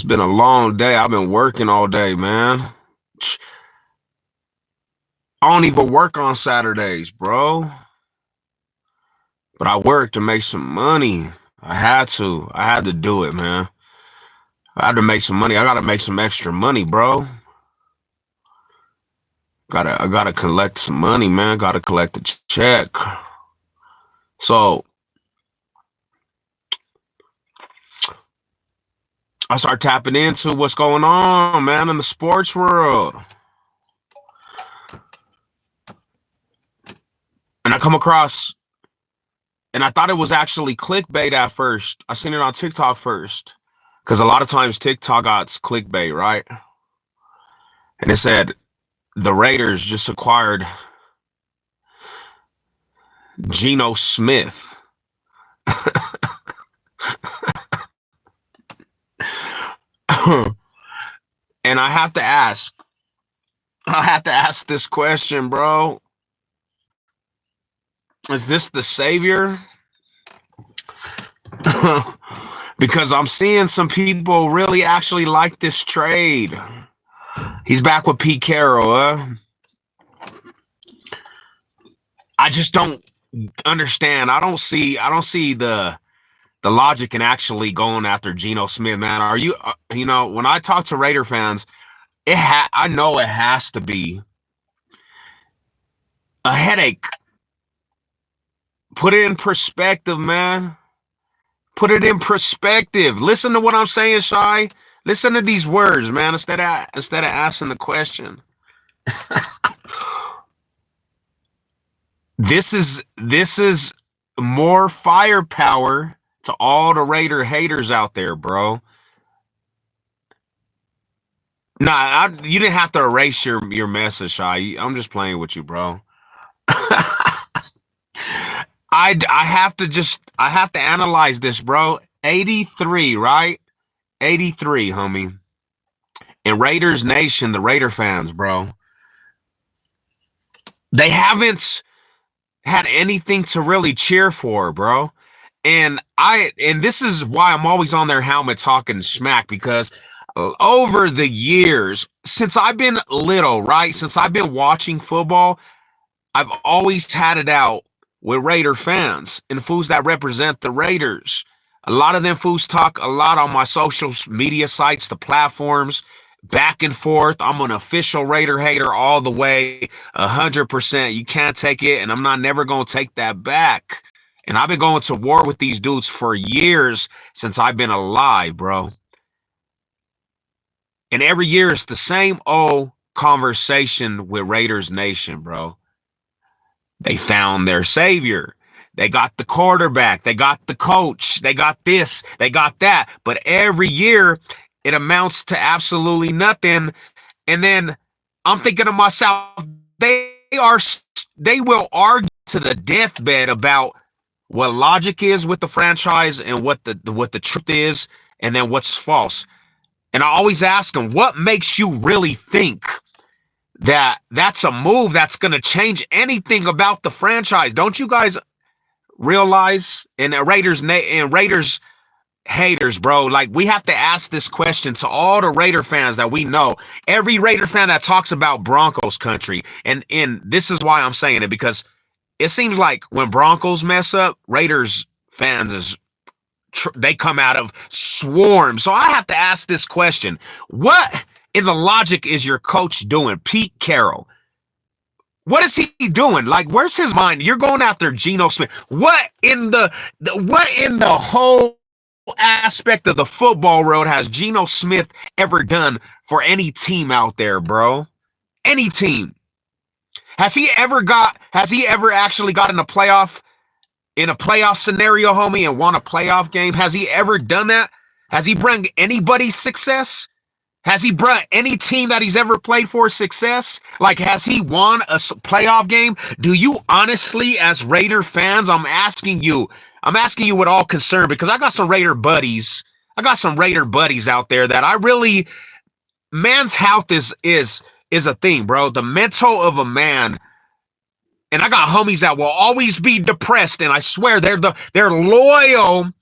been a long day. I've been working all day, man. I don't even work on Saturdays, bro. But I work to make some money. I had to. I had to do it, man. I had to make some money. I gotta make some extra money, bro. I gotta collect some money, man. Gotta collect a check. So I start tapping into what's going on, man, in the sports world. And I come across, and I thought it was actually clickbait at first. I seen it on TikTok first. Because a lot of times TikTok got clickbait, right? And it said the Raiders just acquired Geno Smith. And I have to ask this question, bro. Is this the savior? Because I'm seeing some people really actually like this trade. He's back with Pete Carroll. I just don't understand. I don't see the logic in actually going after Geno Smith, man. Are you when I talk to Raider fans, I know it has to be a headache. Put it in perspective, man. Put it in perspective. Listen to what I'm saying, Shy. Listen to these words, man, instead of asking the question. This is more firepower to all the Raider haters out there, bro. Nah, you didn't have to erase your message, Shy. I'm just playing with you, bro. I have to analyze this, bro. 83, right? 83, homie. And Raiders Nation, the Raider fans, bro. They haven't had anything to really cheer for, bro. And this is why I'm always on their helmet talking smack, because over the years, since I've been little, right? Since I've been watching football, I've always had it out with Raider fans and fools that represent the Raiders. A lot of them fools talk a lot on my social media sites, the platforms, back and forth. I'm an official Raider hater all the way, 100%. You can't take it, and I'm not never going to take that back. And I've been going to war with these dudes for years since I've been alive, bro. And every year it's the same old conversation with Raiders Nation, bro. They found their savior. They got the quarterback. They got the coach. They got this. They got that. But every year it amounts to absolutely nothing. And then I'm thinking to myself, they will argue to the deathbed about what logic is with the franchise and what the truth is, and then what's false. And I always ask them, what makes you really think that that's a move that's going to change anything about the franchise? Don't you guys realize, and Raiders haters, bro, like, we have to ask this question to all the Raider fans that we know, every Raider fan that talks about Broncos country. And this is why I'm saying it, because it seems like when Broncos mess up, Raiders fans they come out of swarms. So I have to ask this question: what in the logic is your coach doing, Pete Carroll? What is he doing? Like, where's his mind? You're going after Geno Smith. What in the whole aspect of the football world has Geno Smith ever done for any team out there, bro? Any team. Has he ever actually got in a playoff scenario, homie, and won a playoff game? Has he ever done that? Has he brought anybody success? Has he brought any team that he's ever played for success? Like, has he won a playoff game? Do you honestly, as Raider fans, I'm asking you with all concern, because I got some Raider buddies. Out there that I really, man's health is a thing, bro. The mental of a man. And I got homies that will always be depressed, and I swear they're loyal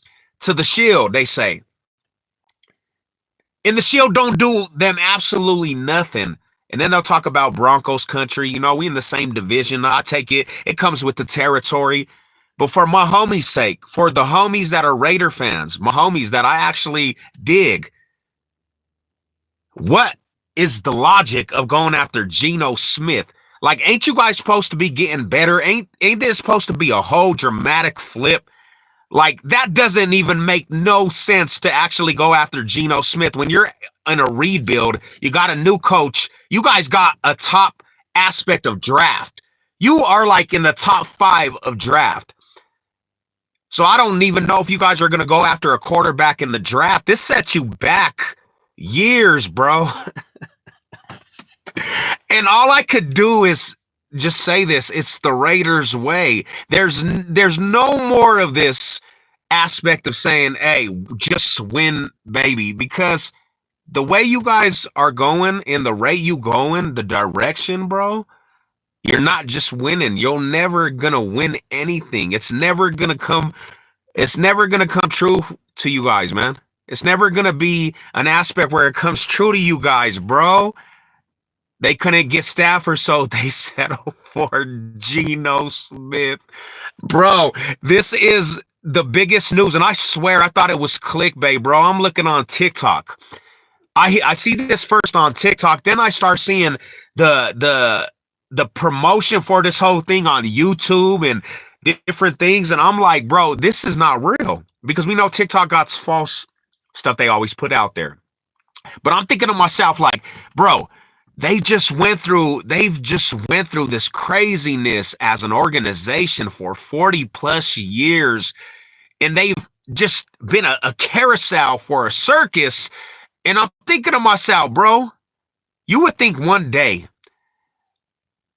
to the Shield, they say. And the Shield don't do them absolutely nothing. And then they'll talk about Broncos country. You know, we in the same division. I take it. It comes with the territory. But for my homies' sake, for the homies that are Raider fans, my homies that I actually dig, what is the logic of going after Geno Smith? Like, ain't you guys supposed to be getting better? Ain't this supposed to be a whole dramatic flip? Like, that doesn't even make no sense to actually go after Geno Smith. When you're in a rebuild, you got a new coach. You guys got a top aspect of draft. You are like in the top 5 of draft. So I don't even know if you guys are going to go after a quarterback in the draft. This sets you back years, bro. And all I could do is just say this. It's the Raiders way. There's no more of this aspect of saying, hey, just win, baby, because the way you guys are going and the rate you going, the direction, bro, you're not just winning. You're never gonna win anything. It's never gonna come true to you guys, man. It's never gonna be an aspect where it comes true to you guys, bro. They couldn't get Stafford, so they settled for Geno Smith. Bro, this is the biggest news, and I swear I thought it was clickbait, bro. I'm looking on TikTok. I see this first on TikTok, then I start seeing the promotion for this whole thing on YouTube and different things, and I'm like, bro, this is not real, because we know TikTok got false stuff they always put out there. But I'm thinking to myself, like, bro, they've just went through this craziness as an organization for 40 plus years, and they've just been a carousel for a circus. And I'm thinking to myself, bro, you would think one day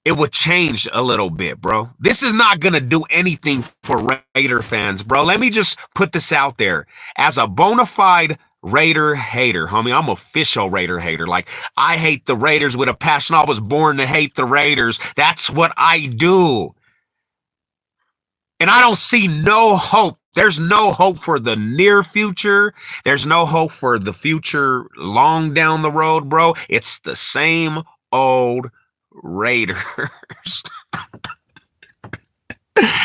it would change a little bit, bro. This is not going to do anything for Raider fans, bro. Let me just put this out there. As a bona fide Raider hater, homie, I'm official Raider hater. Like, I hate the Raiders with a passion. I was born to hate the Raiders. That's what I do. And I don't see no hope. There's no hope for the near future. There's no hope for the future long down the road, bro. It's the same old Raiders.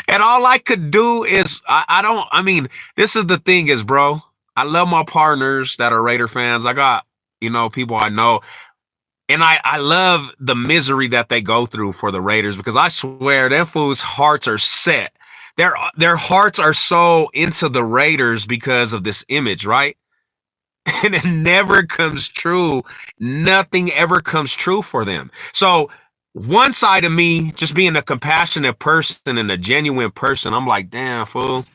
And all I could do is, I mean, this is the thing is, bro, I love my partners that are Raider fans. I got, people I know. And I love the misery that they go through for the Raiders, because I swear them fools' hearts are set. Their hearts are so into the Raiders because of this image, right? And it never comes true. Nothing ever comes true for them. So one side of me, just being a compassionate person and a genuine person, I'm like, damn, fool.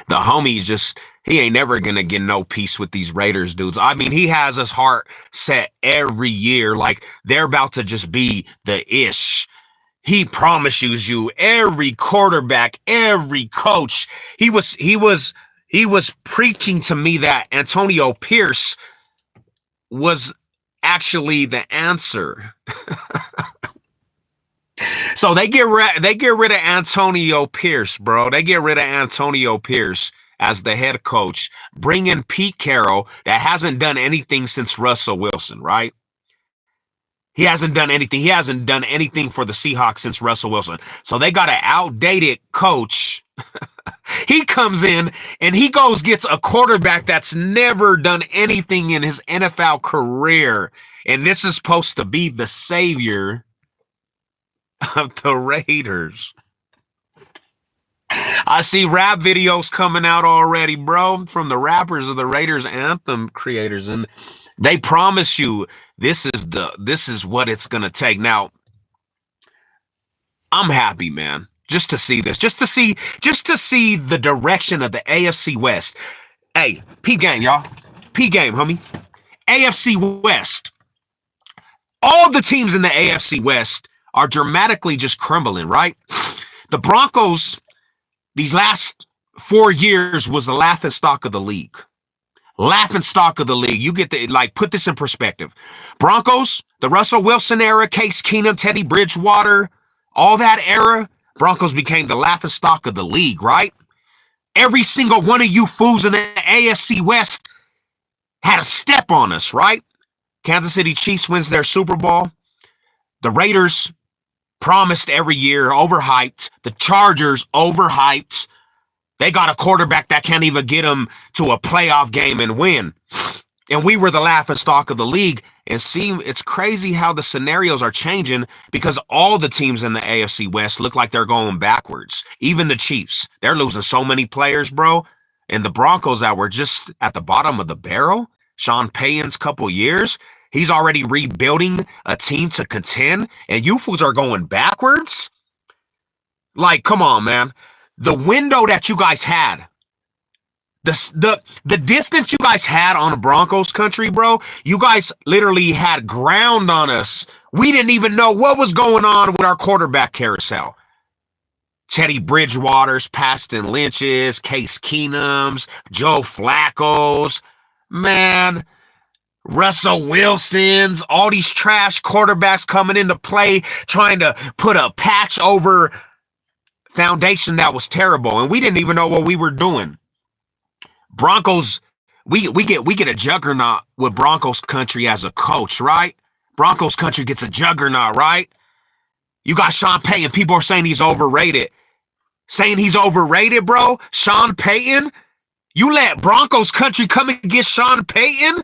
The homie he ain't never going to get no peace with these Raiders dudes. I mean, he has his heart set every year. Like, they're about to just be the ish. He promises you every quarterback, every coach. He was preaching to me that Antonio Pierce was actually the answer. So they get rid of Antonio Pierce, bro. They get rid of Antonio Pierce as the head coach. Bring in Pete Carroll, that hasn't done anything since Russell Wilson, right? He hasn't done anything. He hasn't done anything for the Seahawks since Russell Wilson. So they got an outdated coach. He comes in and he gets a quarterback that's never done anything in his NFL career. And this is supposed to be the savior of the Raiders. I see rap videos coming out already, bro, from the rappers of the Raiders anthem creators, and they promise you this is what it's gonna take. Now, I'm happy, man, just to see this, just to see the direction of the AFC West. Hey, P game, y'all. P game, homie. AFC West. All the teams in the AFC West are dramatically just crumbling, right? The Broncos, these last 4 years, was the laughing stock of the league. Laughing stock of the league. You get put this in perspective. Broncos, the Russell Wilson era, Case Keenum, Teddy Bridgewater, all that era, Broncos became the laughing stock of the league, right? Every single one of you fools in the AFC West had a step on us, right? Kansas City Chiefs wins their Super Bowl. The Raiders promised every year, overhyped. The Chargers overhyped. They got a quarterback that can't even get them to a playoff game and win. And we were the laughing stock of the league. And see, it's crazy how the scenarios are changing because all the teams in the AFC West look like they're going backwards. Even the Chiefs, they're losing so many players, bro. And the Broncos that were just at the bottom of the barrel, Sean Payton's couple years, he's already rebuilding a team to contend, and you fools are going backwards? Like, come on, man. The window that you guys had, the distance you guys had on Broncos country, bro, you guys literally had ground on us. We didn't even know what was going on with our quarterback carousel. Teddy Bridgewater's, Paxton Lynch's, Case Keenum's, Joe Flacco's, man, Russell Wilson's, all these trash quarterbacks coming into play, trying to put a patch over foundation that was terrible, and we didn't even know what we were doing. Broncos, we get a juggernaut with Broncos country as a coach, right? Broncos country gets a juggernaut, right? You got Sean Payton. People are saying he's overrated. Saying he's overrated, bro? Sean Payton? You let Broncos country come and get Sean Payton?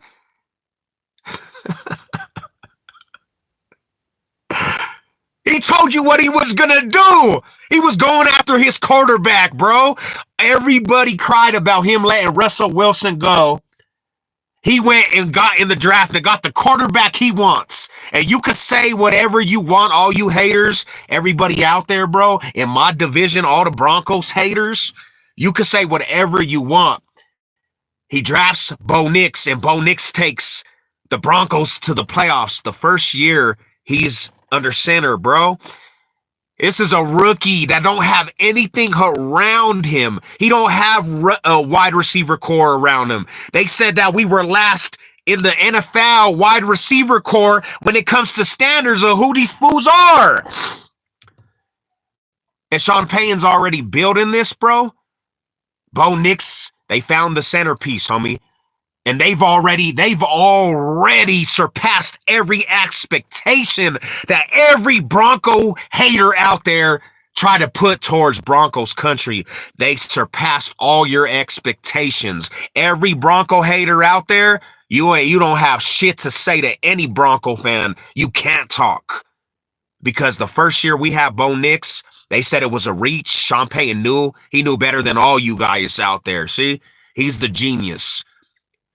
He told you what he was gonna do. He was going after his quarterback, bro. Everybody cried about him letting Russell Wilson go. He went and got in the draft and got the quarterback he wants. And you could say whatever you want, all you haters, everybody out there, bro, in my division, all the Broncos haters, you could say whatever you want. He drafts Bo Nix, and Bo Nix takes the Broncos to the playoffs the first year he's under center, bro. This is a rookie that don't have anything around him. He don't have a wide receiver core around him. They said that we were last in the NFL wide receiver core when it comes to standards of who these fools are. And Sean Payton's already building this, bro. Bo Nix, they found the centerpiece, homie. And they've already surpassed every expectation that every Bronco hater out there tried to put towards Broncos country. They surpassed all your expectations. Every Bronco hater out there, you don't have shit to say to any Bronco fan. You can't talk. Because the first year we had Bo Nix, they said it was a reach. Sean Payton knew better than all you guys out there. See? He's the genius.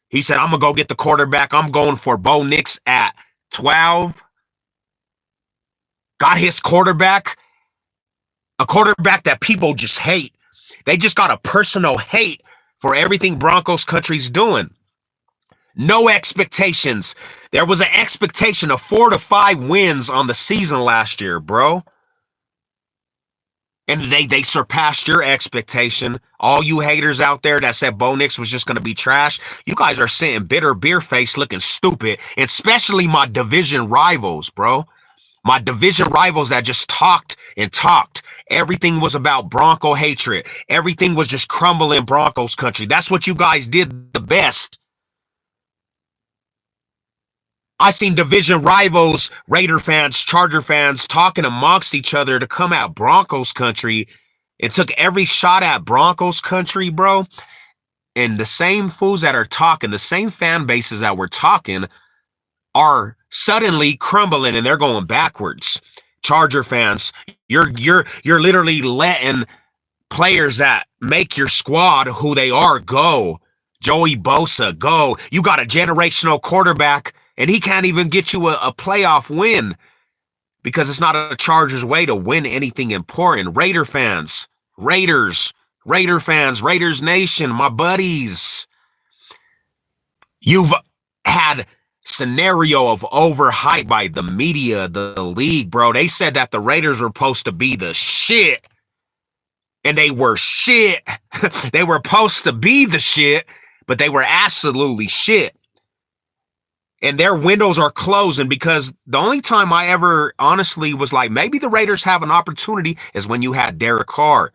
He said, I'm going to go get the quarterback. I'm going for Bo Nix at 12. Got his quarterback. A quarterback that people just hate. They just got a personal hate for everything Broncos country's doing. No expectations. There was an expectation of 4 to 5 wins on the season last year, bro. And they surpassed your expectation. All you haters out there that said Bo Nix was just going to be trash, you guys are sitting bitter beer face looking stupid, especially my division rivals, bro. My division rivals that just talked and talked. Everything was about Bronco hatred. Everything was just crumbling Broncos country. That's what you guys did the best. I seen division rivals, Raider fans, Charger fans talking amongst each other to come at Broncos country. It took every shot at Broncos country, bro. And the same fools that are talking, the same fan bases that were talking are suddenly crumbling and they're going backwards. Charger fans, you're literally letting players that make your squad who they are go. Joey Bosa, go. You got a generational quarterback and he can't even get you a playoff win because it's not a Chargers way to win anything important. Raider fans, Raider fans, Raiders Nation, my buddies. You've had scenario of overhype by the media, the league, bro. They said that the Raiders were supposed to be the shit. And they were shit. They were supposed to be the shit, but they were absolutely shit. And their windows are closing because the only time I ever honestly was like, maybe the Raiders have an opportunity is when you had Derek Carr.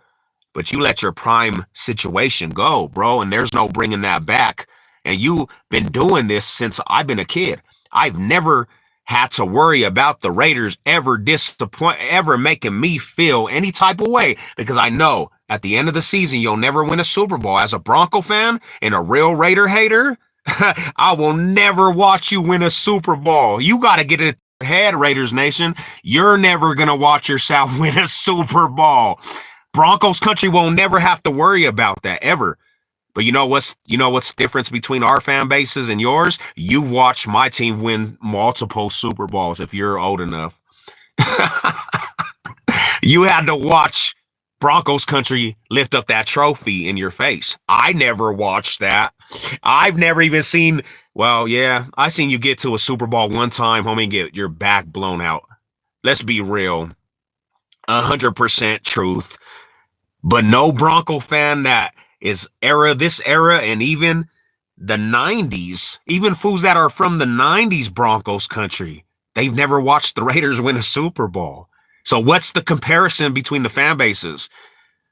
But you let your prime situation go, bro, and there's no bringing that back. and you've been doing this since I've been a kid. I've never had to worry about the Raiders ever making me feel any type of way, because I know at the end of the season, you'll never win a Super Bowl. As a Bronco fan and a real Raider hater, I will never watch you win a Super Bowl. You got to get it in your head, Raiders Nation. You're never going to watch yourself win a Super Bowl. Broncos country will never have to worry about that ever. But you know what's the difference between our fan bases and yours? You've watched my team win multiple Super Bowls if you're old enough. You had to watch Broncos country lift up that trophy in your face. I never watched that. I've never even seen, well, yeah, I seen you get to a Super Bowl one time, homie, and get your back blown out. Let's be real. 100% truth. But no Bronco fan that is this era, and even the 90s, even fools that are from the 90s Broncos country, they've never watched the Raiders win a Super Bowl. So what's the comparison between the fan bases?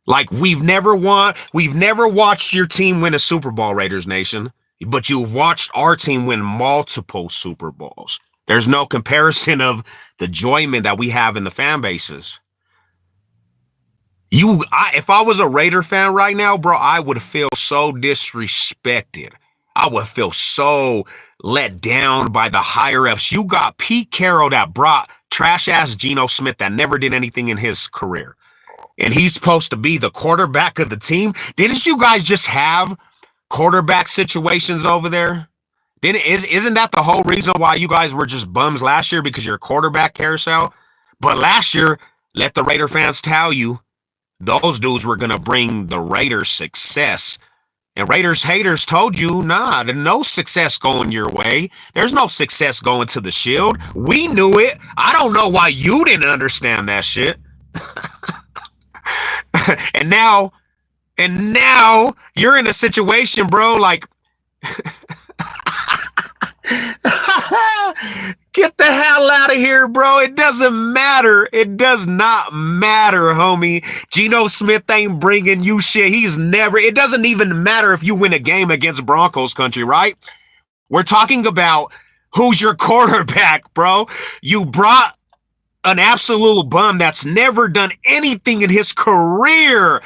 Like, we've never watched your team win a Super Bowl, Raiders Nation, but you've watched our team win multiple Super Bowls. There's no comparison of the enjoyment that we have in the fan bases. If I was a Raider fan right now, bro, I would feel so disrespected. I would feel so let down by the higher ups. You got Pete Carroll that brought trash ass Geno Smith that never did anything in his career, and he's supposed to be the quarterback of the team. Didn't you guys just have quarterback situations over there? Isn't that the whole reason why you guys were just bums last year, because your quarterback carousel? But last year, let the Raider fans tell you, those dudes were going to bring the Raiders success. And Raiders haters told you, nah, there's no success going your way. There's no success going to the Shield. We knew it. I don't know why you didn't understand that shit. And now you're in a situation, bro, like, get the hell out of here, bro. It doesn't matter. It does not matter, homie. Geno Smith ain't bringing you shit. It doesn't even matter if you win a game against Broncos country, right? We're talking about who's your quarterback, bro. You brought an absolute bum that's never done anything in his career.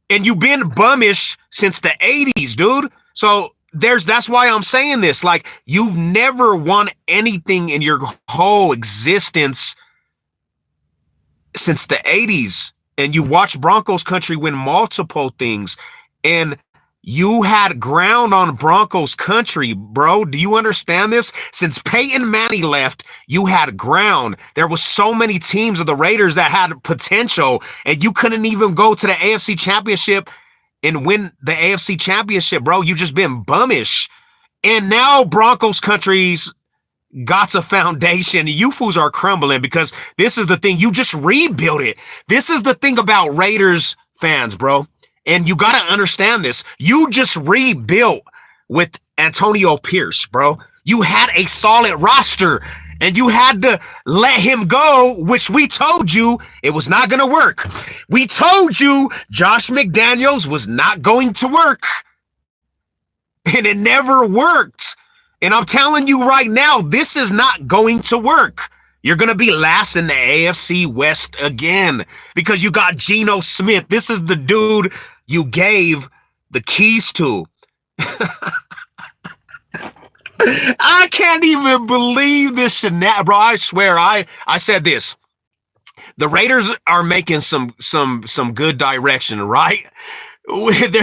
And you've been bummish since the 80s, dude. So that's why I'm saying this. Like, you've never won anything in your whole existence since the 80s. And you've watched Broncos country win multiple things. And you had ground on Broncos country, bro. Do you understand this? Since Peyton Manning left, you had ground. There was so many teams of the Raiders that had potential, and you couldn't even go to the AFC Championship and win the AFC Championship, bro. You just been bummish. And now Broncos country's got a foundation. You fools are crumbling, because this is the thing. You just rebuilt it. This is the thing about Raiders fans, bro. And you got to understand this. You just rebuilt with Antonio Pierce, bro. You had a solid roster, and you had to let him go, which we told you it was not going to work. We told you Josh McDaniels was not going to work, and it never worked. And I'm telling you right now, this is not going to work. You're going to be last in the AFC West again, because you got Geno Smith. This is the dude you gave the keys to. I can't even believe this scenario, bro. I swear, I said this. The Raiders are making some good direction, right? They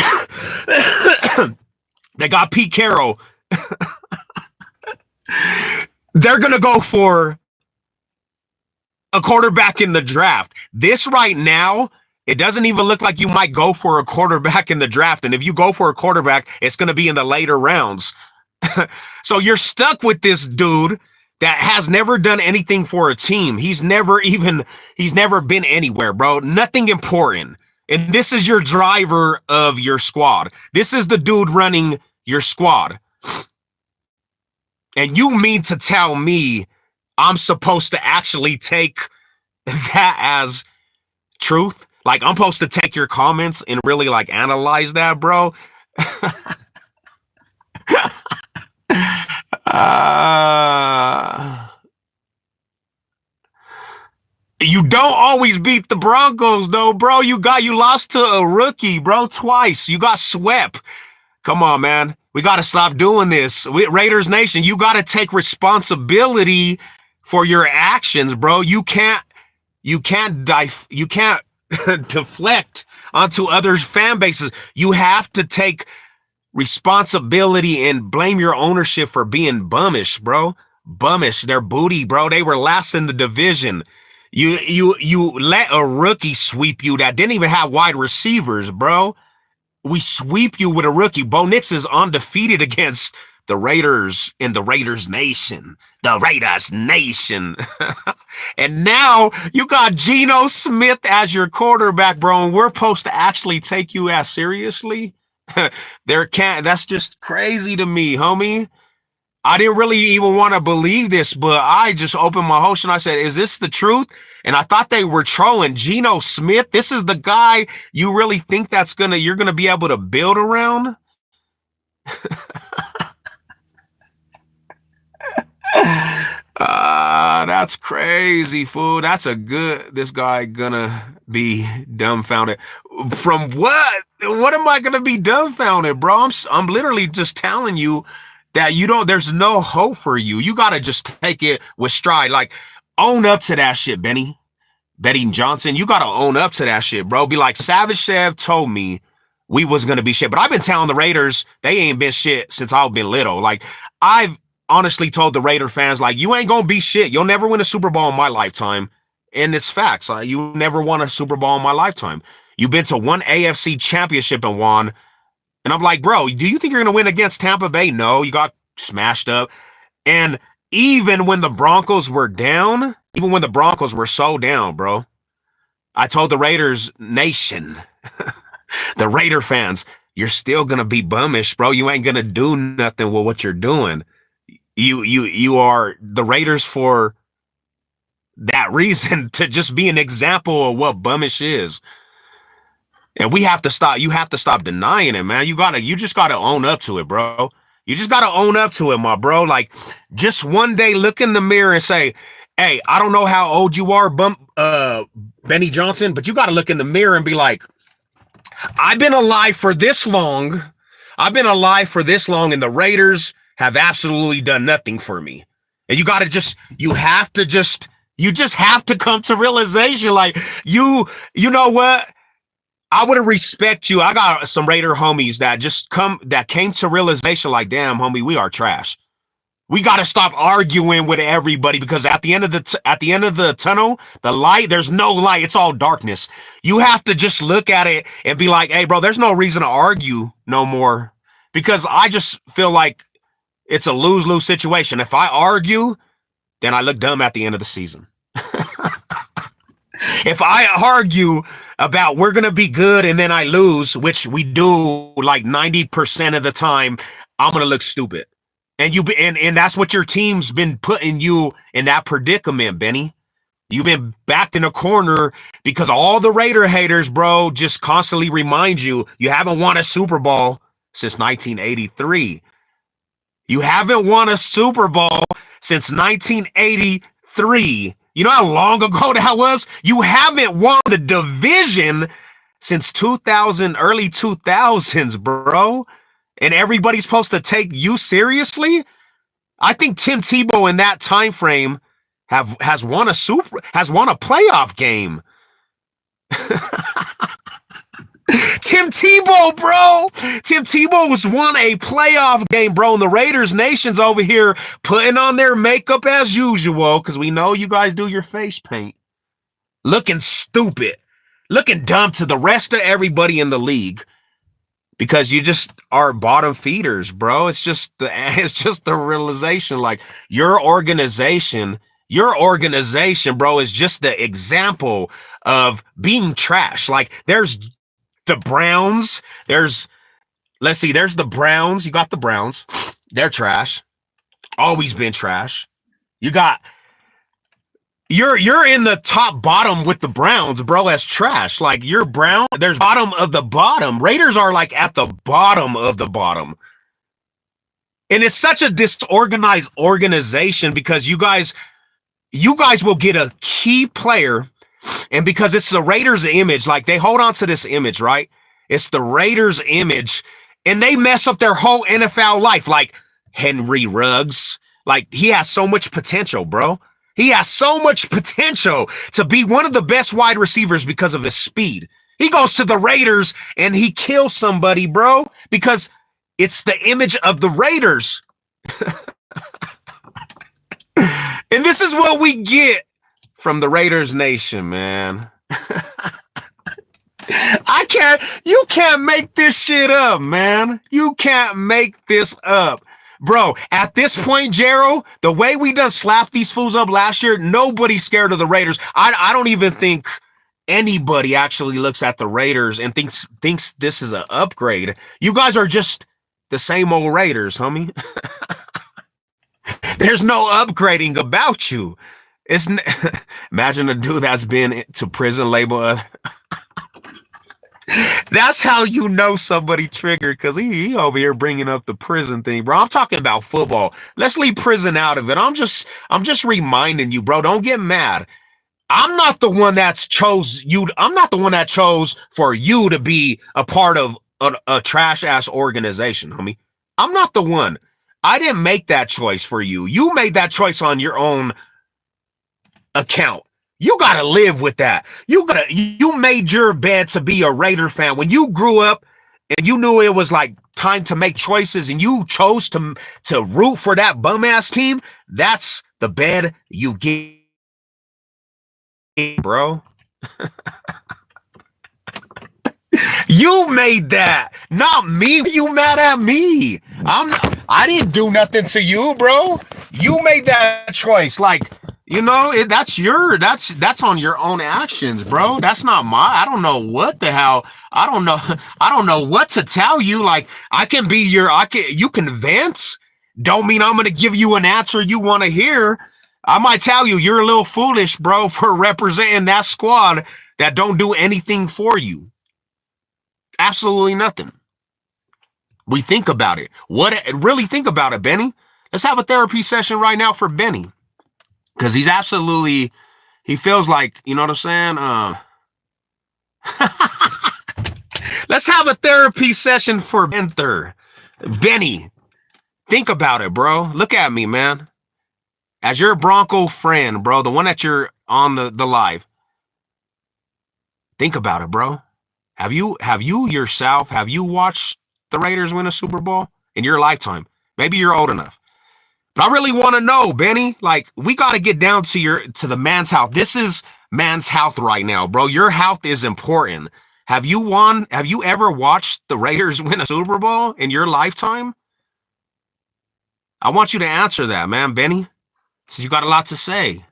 got Pete Carroll. They're going to go for a quarterback in the draft. This right now, it doesn't even look like you might go for a quarterback in the draft. And if you go for a quarterback, it's going to be in the later rounds. So you're stuck with this dude that has never done anything for a team. He's never been anywhere, bro. Nothing important. And this is your driver of your squad. This is the dude running your squad. And you mean to tell me I'm supposed to actually take that as truth? Like, I'm supposed to take your comments and really, like, analyze that, bro? Uh, you don't always beat the Broncos, though, bro. You lost to a rookie, bro, twice. You got swept. Come on, man. We got to stop doing this. Raiders Nation, you got to take responsibility for your actions, bro. You can't deflect onto others' fan bases. You have to take responsibility and blame your ownership for being bummish, bro. Bummish, they're booty, bro. They were last in the division. You let a rookie sweep you that didn't even have wide receivers, bro. We sweep you with a rookie. Bo Nix is undefeated against the Raiders in the Raiders Nation. The Raiders Nation. And now you got Geno Smith as your quarterback, bro, and we're supposed to actually take you as seriously? That's just crazy to me, homie. I didn't really even want to believe this, but I just opened my host and I said, is this the truth? And I thought they were trolling. Geno Smith, this is the guy you really think you're gonna be able to build around? That's crazy, fool. This guy gonna be dumbfounded. From what? What am I gonna be dumbfounded, bro? I'm literally just telling you that there's no hope for you. You gotta just take it with stride. Like, own up to that shit, Benny Johnson. You gotta own up to that shit, bro. Be like, Savage Chev told me we was gonna be shit. But I've been telling the Raiders they ain't been shit since I've been little. Like, I've honestly told the Raider fans, like, you ain't gonna be shit. You'll never win a Super Bowl in my lifetime. And it's facts. You never won a Super Bowl in my lifetime. You've been to one AFC championship and won. And I'm like, bro, do you think you're gonna win against Tampa Bay? No, you got smashed up. And even when the Broncos were down, even when the Broncos were so down, bro, I told the Raiders Nation, the Raider fans, you're still gonna be bummish, bro. You ain't gonna do nothing with what you're doing. You are the Raiders for that reason, to just be an example of what bummish is. And we have to stop. You have to stop denying it, man. You just gotta own up to it, bro. You just gotta own up to it, my bro. Like, just one day look in the mirror and say, hey, I don't know how old you are, Benny Johnson, but you gotta look in the mirror and be like, I've been alive for this long. And the Raiders have absolutely done nothing for me. And you just have to come to realization, like, you know what? I would respect you. I got some Raider homies that came to realization, like, damn, homie, we are trash. We got to stop arguing with everybody, because at the end of the tunnel, the light, there's no light. It's all darkness. You have to just look at it and be like, hey, bro, there's no reason to argue no more, because I just feel like it's a lose-lose situation. If I argue, then I look dumb at the end of the season. If I argue about we're going to be good and then I lose, which we do like 90% of the time, I'm going to look stupid. And that's what your team's been putting you in, that predicament, Benny. You've been backed in a corner because all the Raider haters, bro, just constantly remind you haven't won a Super Bowl since 1983. You haven't won a Super Bowl since 1983. You know how long ago that was? You haven't won the division since 2000, early 2000s, bro. And everybody's supposed to take you seriously? I think Tim Tebow in that time frame has won a playoff game. Tim Tebow, bro. Tim Tebow has won a playoff game, bro. And the Raiders Nation's over here putting on their makeup as usual, because we know you guys do your face paint. Looking stupid. Looking dumb to the rest of everybody in the league. Because you just are bottom feeders, bro. It's just the realization, like, your organization, bro, is just the example of being trash. Like, there's the Browns. There's the Browns. You got the Browns. They're trash. Always been trash. You're in the top bottom with the Browns, bro, as trash. Like, you're Brown. There's bottom of the bottom. Raiders are like at the bottom of the bottom. And it's such a disorganized organization because you guys will get a key player, and because it's the Raiders image, like they hold on to this image, right? It's the Raiders image, and they mess up their whole NFL life. Like Henry Ruggs, like he has so much potential, bro. He has so much potential to be one of the best wide receivers because of his speed. He goes to the Raiders and he kills somebody, bro, because it's the image of the Raiders. And this is what we get from the Raiders Nation, man. You can't make this shit up, man. You can't make this up. Bro, at this point, Gerald, the way we done slapped these fools up last year, nobody's scared of the Raiders. I don't even think anybody actually looks at the Raiders and thinks this is an upgrade. You guys are just the same old Raiders, homie. There's no upgrading about you. Imagine a dude that's been to prison label. That's how you know somebody triggered, because he over here bringing up the prison thing, bro. I'm talking about football. Let's leave prison out of it. I'm just reminding you, bro. Don't get mad. I'm not the one that's chose you. I'm not the one that chose for you to be a part of a trash ass organization, homie. I'm not the one. I didn't make that choice for you. You made that choice on your own account. You gotta live with that. You made your bed to be a Raider fan when you grew up, and you knew it was like time to make choices, and you chose to root for that bum ass team. That's the bed you get, bro. You made that, not me. You mad at me? I didn't do nothing to you, bro. You made that choice. Like, you know, that's on your own actions, bro. That's not I don't know what the hell. I don't know what to tell you. Like, you can vent. Don't mean I'm gonna give you an answer you want to hear. I might tell you you're a little foolish, bro, for representing that squad that don't do anything for you. Absolutely nothing. We think about it. Really think about it, Benny. Let's have a therapy session right now for Benny. Because he feels like, you know what I'm saying? Let's have a therapy session for Benny. Think about it, bro. Look at me, man. As your Bronco friend, bro, the one that you're on the live. Think about it, bro. Have you watched the Raiders win a Super Bowl in your lifetime? Maybe you're old enough. But I really want to know, Benny, like, we got to get down to the man's health. This is man's health right now, bro. Your health is important. Have you ever watched the Raiders win a Super Bowl in your lifetime? I want you to answer that, man, Benny, since you got a lot to say.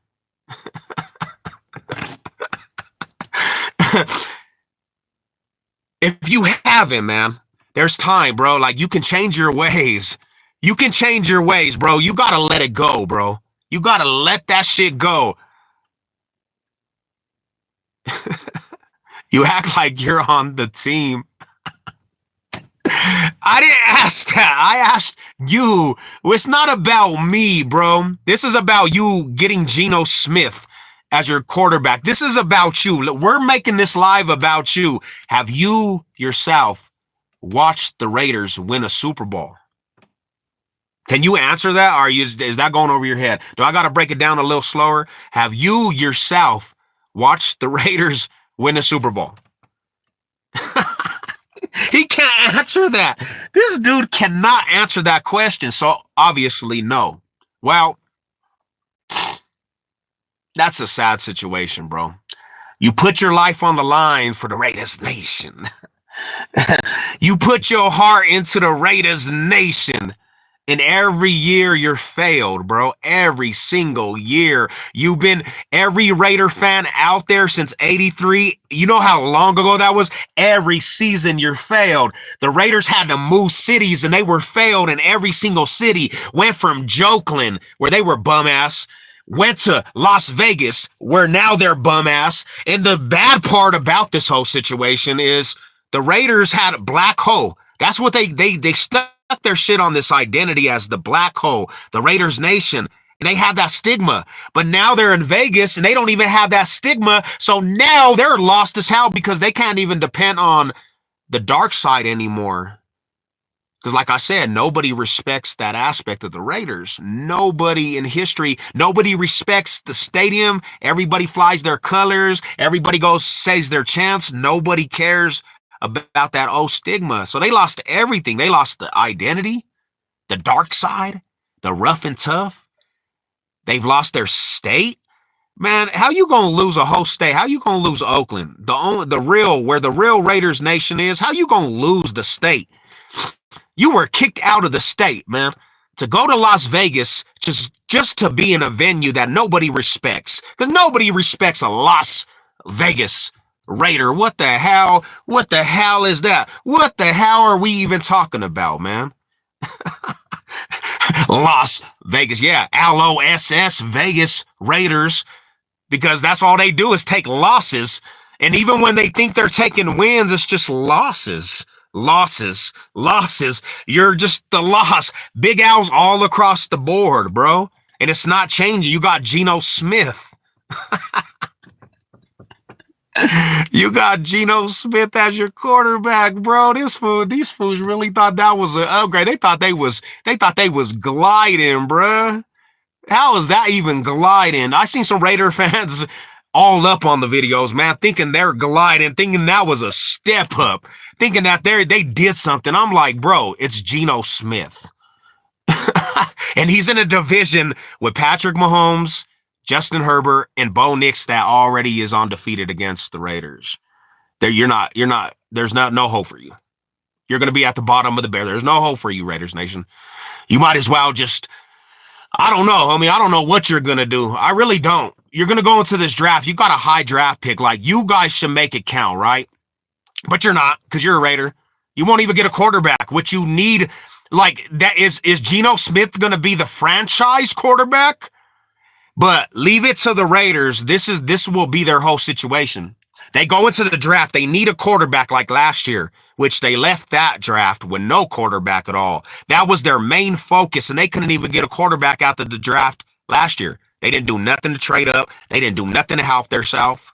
If you haven't, man, there's time, bro. Like, you can change your ways. You can change your ways, bro. You got to let it go, bro. You got to let that shit go. You act like you're on the team. I didn't ask that. I asked you. It's not about me, bro. This is about you getting Geno Smith as your quarterback. This is about you. We're making this live about you. Have you yourself watched the Raiders win a Super Bowl? Can you answer that? Or is that going over your head? Do I got to break it down a little slower? Have you yourself watched the Raiders win a Super Bowl? He can't answer that. This dude cannot answer that question. So obviously, no. Well, that's a sad situation, bro. You put your life on the line for the Raiders Nation. You put your heart into the Raiders Nation. And every year you're failed, bro. Every single year. You've been every Raider fan out there since 83. You know how long ago that was? Every season you're failed. The Raiders had to move cities and they were failed in every single city. Went from Jokeland, where they were bum ass, went to Las Vegas, where now they're bum ass. And the bad part about this whole situation is the Raiders had a black hole. That's what they stuck their shit on this identity as the black hole, the Raiders Nation. And they have that stigma. But now they're in Vegas and they don't even have that stigma. So now they're lost as hell because they can't even depend on the dark side anymore. Because like I said, nobody respects that aspect of the Raiders. Nobody in history, nobody respects the stadium. Everybody flies their colors. Everybody goes, says their chants. Nobody cares about that old stigma. So they lost everything. They lost the identity, the dark side, the rough and tough. They've lost their state. Man, how you gonna lose a whole state? How you gonna lose Oakland? Where the real Raiders Nation is, how you gonna lose the state? You were kicked out of the state, man, to go to Las Vegas just to be in a venue that nobody respects. Because nobody respects a Las Vegas Raider. What the hell? What the hell is that? What the hell are we even talking about, man? Las Vegas, yeah, LOSS, Vegas Raiders, because that's all they do is take losses. And even when they think they're taking wins, it's just losses. Losses. You're just the loss. Big Al's all across the board, bro. And it's not changing. You got Geno Smith. You got Geno Smith as your quarterback, bro. These fools really thought that was an upgrade. They thought they was gliding, bro. How is that even gliding? I seen some Raider fans all up on the videos, man, thinking they're gliding, thinking that was a step up, thinking that they did something. I'm like, bro, it's Geno Smith. And he's in a division with Patrick Mahomes, Justin Herbert, and Bo Nix that already is undefeated against the Raiders. There's no hope for you. You're going to be at the bottom of the barrel. There's no hope for you, Raiders Nation. You might as well just, I don't know, homie. I don't know what you're going to do. I really don't. You're going to go into this draft. You got a high draft pick. Like, you guys should make it count, right? But you're not, because you're a Raider. You won't even get a quarterback, which you need. Like, that is Geno Smith going to be the franchise quarterback? But leave it to the Raiders. This will be their whole situation. They go into the draft. They need a quarterback like last year, which they left that draft with no quarterback at all. That was their main focus, and they couldn't even get a quarterback after the draft last year. They didn't do nothing to trade up. They didn't do nothing to help themselves.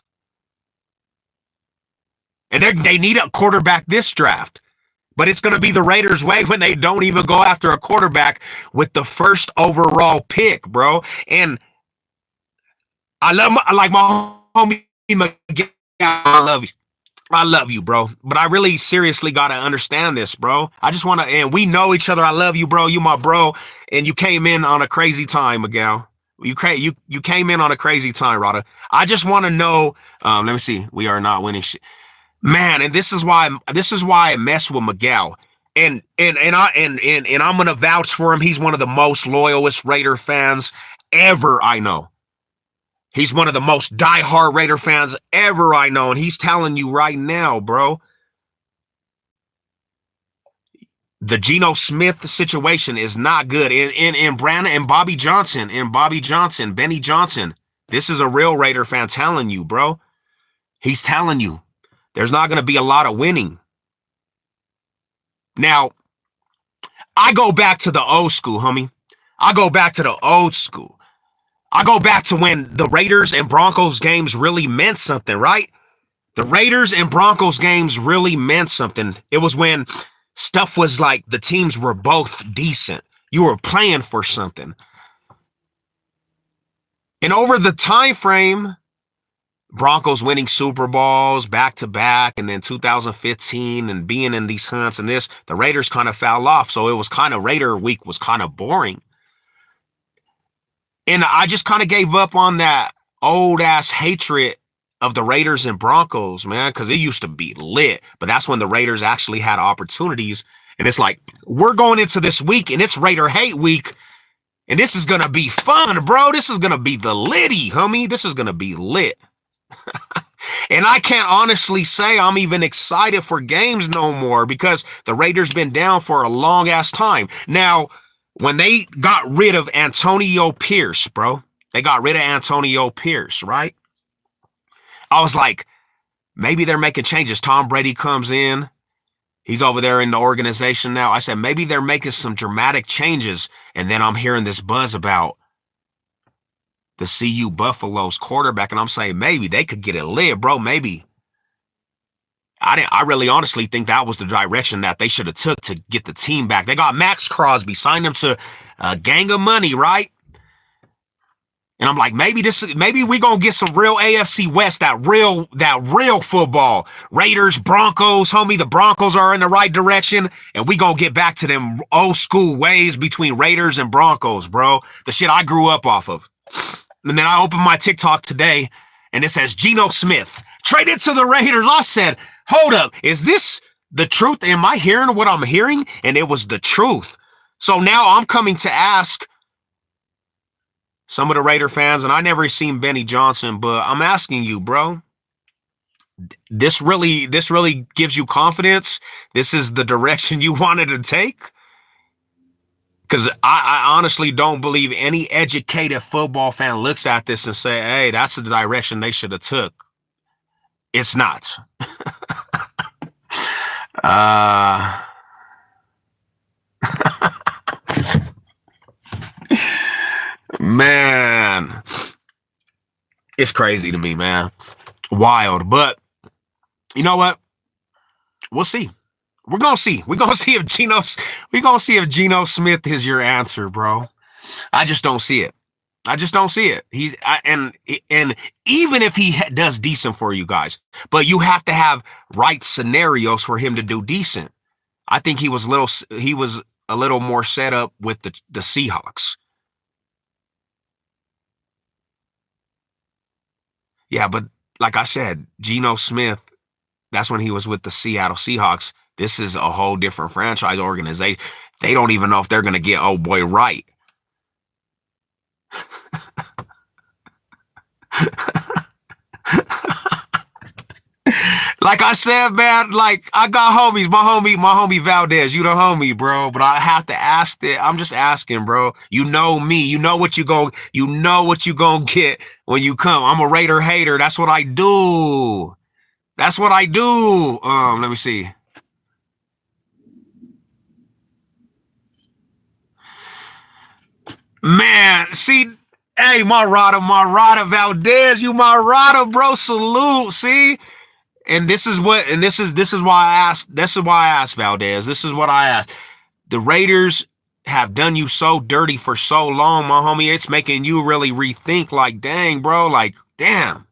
And they need a quarterback this draft. But it's going to be the Raiders' way when they don't even go after a quarterback with the first overall pick, bro. And I like my homie Miguel. I love you, bro. But I really seriously got to understand this, bro. I just want to, and we know each other. I love you, bro. You my bro. And you came in on a crazy time, Miguel. You came in on a crazy time, Rada. I just want to know, let me see. We are not winning shit. Man, and this is why I mess with Miguel. And I'm gonna vouch for him. He's one of the most loyalist Raider fans ever I know. He's one of the most diehard Raider fans ever I know, and he's telling you right now, bro, the Geno Smith situation is not good. In Brandon and Benny Johnson, this is a real Raider fan telling you, bro. He's telling you there's not going to be a lot of winning. Now, I go back to the old school, homie. I go back to the old school. I go back to when the Raiders and Broncos games really meant something, right? The Raiders and Broncos games really meant something. It was when stuff was like the teams were both decent. You were playing for something. And over the time frame, Broncos winning Super Bowls back to back, and then 2015 and being in these hunts and this, the Raiders kind of fell off. So it was kind of, Raider week was kind of boring. And I just kind of gave up on that old ass hatred of the Raiders and Broncos, man, because it used to be lit. But that's when the Raiders actually had opportunities. And it's like, we're going into this week and it's Raider hate week. And this is going to be fun, bro. This is going to be the litty, homie. This is going to be lit. And I can't honestly say I'm even excited for games no more because the Raiders been down for a long ass time. Now, when they got rid of Antonio Pierce, bro, they got rid of Antonio Pierce, right? I was like, maybe they're making changes. Tom Brady comes in. He's over there in the organization now. I said, maybe they're making some dramatic changes. And then I'm hearing this buzz about the CU Buffaloes quarterback. And I'm saying, maybe they could get it lit, bro. Maybe. I really honestly think that was the direction that they should have took to get the team back. They got Max Crosby, signed him to a gang of money, right? And I'm like, maybe we gonna get some real AFC West, that real football. Raiders, Broncos, homie, the Broncos are in the right direction, and we gonna get back to them old school ways between Raiders and Broncos, bro. The shit I grew up off of. And then I opened my TikTok today, and it says Geno Smith traded to the Raiders. I said, hold up, is this the truth? Am I hearing what I'm hearing? And it was the truth. So now I'm coming to ask some of the Raider fans, and I never seen Benny Johnson, but I'm asking you, bro, this really gives you confidence? This is the direction you wanted to take? Because I honestly don't believe any educated football fan looks at this and say, hey, that's the direction they should have took. It's not. Man, it's crazy to me, man. Wild. But you know what? We'll see. We're gonna see. We're gonna see if Geno Smith is your answer, bro. I just don't see it. I just don't see it. And even if he does decent for you guys, but you have to have right scenarios for him to do decent. I think he was a little more set up with the Seahawks. Yeah, but like I said, Geno Smith, that's when he was with the Seattle Seahawks. This is a whole different franchise organization. They don't even know if they're going to get old boy right. Like I said, man, like I got homies, my homie Valdez, you the homie, bro. But I have to ask it. I'm just asking, bro. You know me. You know what you gonna get when you come. I'm a Raider hater. That's what I do. That's what I do. Let me see. Man, see, hey, Marada Valdez, you Marada, bro. Salute. See? And this is why I asked Valdez. This is what I asked. The Raiders have done you so dirty for so long, my homie. It's making you really rethink, like, dang, bro, like, damn.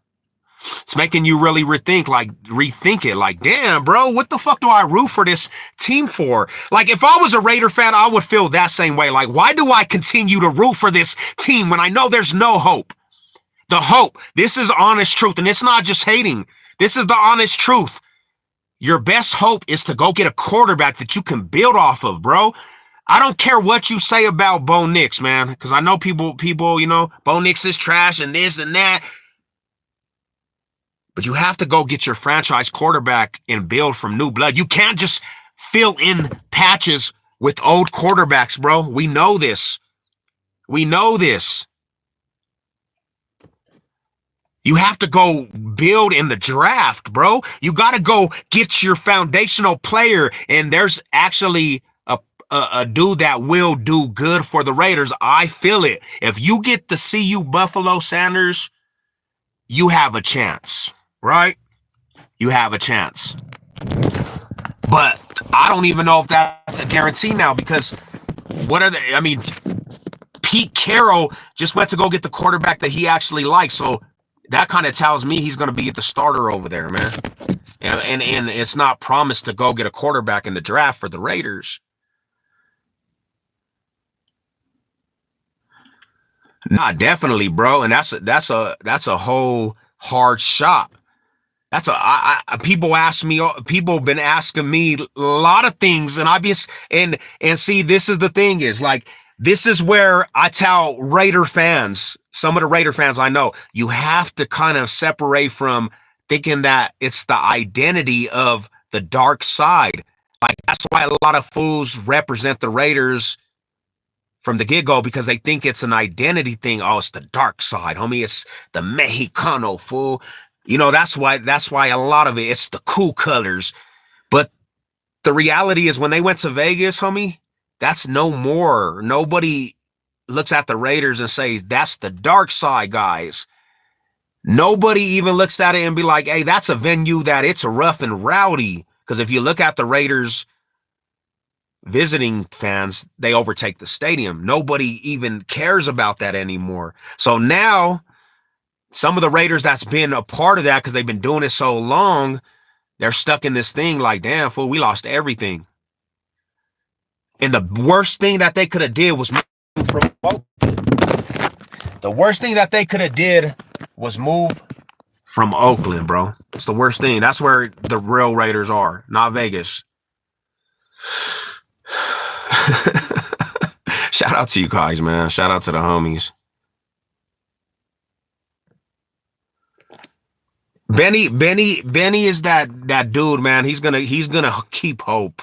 It's making you really rethink it, like, damn, bro, what the fuck do I root for this team for? Like, if I was a Raider fan, I would feel that same way. Like, why do I continue to root for this team when I know there's no hope? The hope. This is honest truth, and it's not just hating. This is the honest truth. Your best hope is to go get a quarterback that you can build off of, bro. I don't care what you say about Bo Nix, man, because I know people, you know, Bo Nix is trash and this and that. But you have to go get your franchise quarterback and build from new blood. You can't just fill in patches with old quarterbacks, bro. We know this. We know this. You have to go build in the draft, bro. You got to go get your foundational player, and there's actually a dude that will do good for the Raiders. I feel it. If you get the CU Buffalo Sanders, you have a chance, right? You have a chance. But I don't even know if that's a guarantee now, because what are they? I mean, Pete Carroll just went to go get the quarterback that he actually likes, so that kind of tells me he's going to be the starter over there, man. And it's not promised to go get a quarterback in the draft for the Raiders. Nah, definitely, bro. And that's a whole hard shot. That's people ask me, people have been asking me a lot of things, and and see, this is the thing is, like, this is where I tell Raider fans, some of the Raider fans I know, you have to kind of separate from thinking that it's the identity of the dark side. Like, that's why a lot of fools represent the Raiders from the get-go, because they think it's an identity thing. Oh, it's the dark side, homie. It's the Mexicano, fool. You know, that's why a lot of it's the cool colors. But the reality is when they went to Vegas, homie, that's no more. Nobody looks at the Raiders and says, that's the dark side, guys. Nobody even looks at it and be like, hey, that's a venue that it's rough and rowdy. Because if you look at the Raiders visiting fans, they overtake the stadium. Nobody even cares about that anymore. So now some of the Raiders that's been a part of that because they've been doing it so long, they're stuck in this thing like, damn, fool, we lost everything. And the worst thing that they could have did was move from Oakland. The worst thing that they could have did was move from Oakland, bro. It's the worst thing. That's where the real Raiders are, not Vegas. Shout out to you guys, man. Shout out to the homies. Benny is that dude, man. He's gonna keep hope.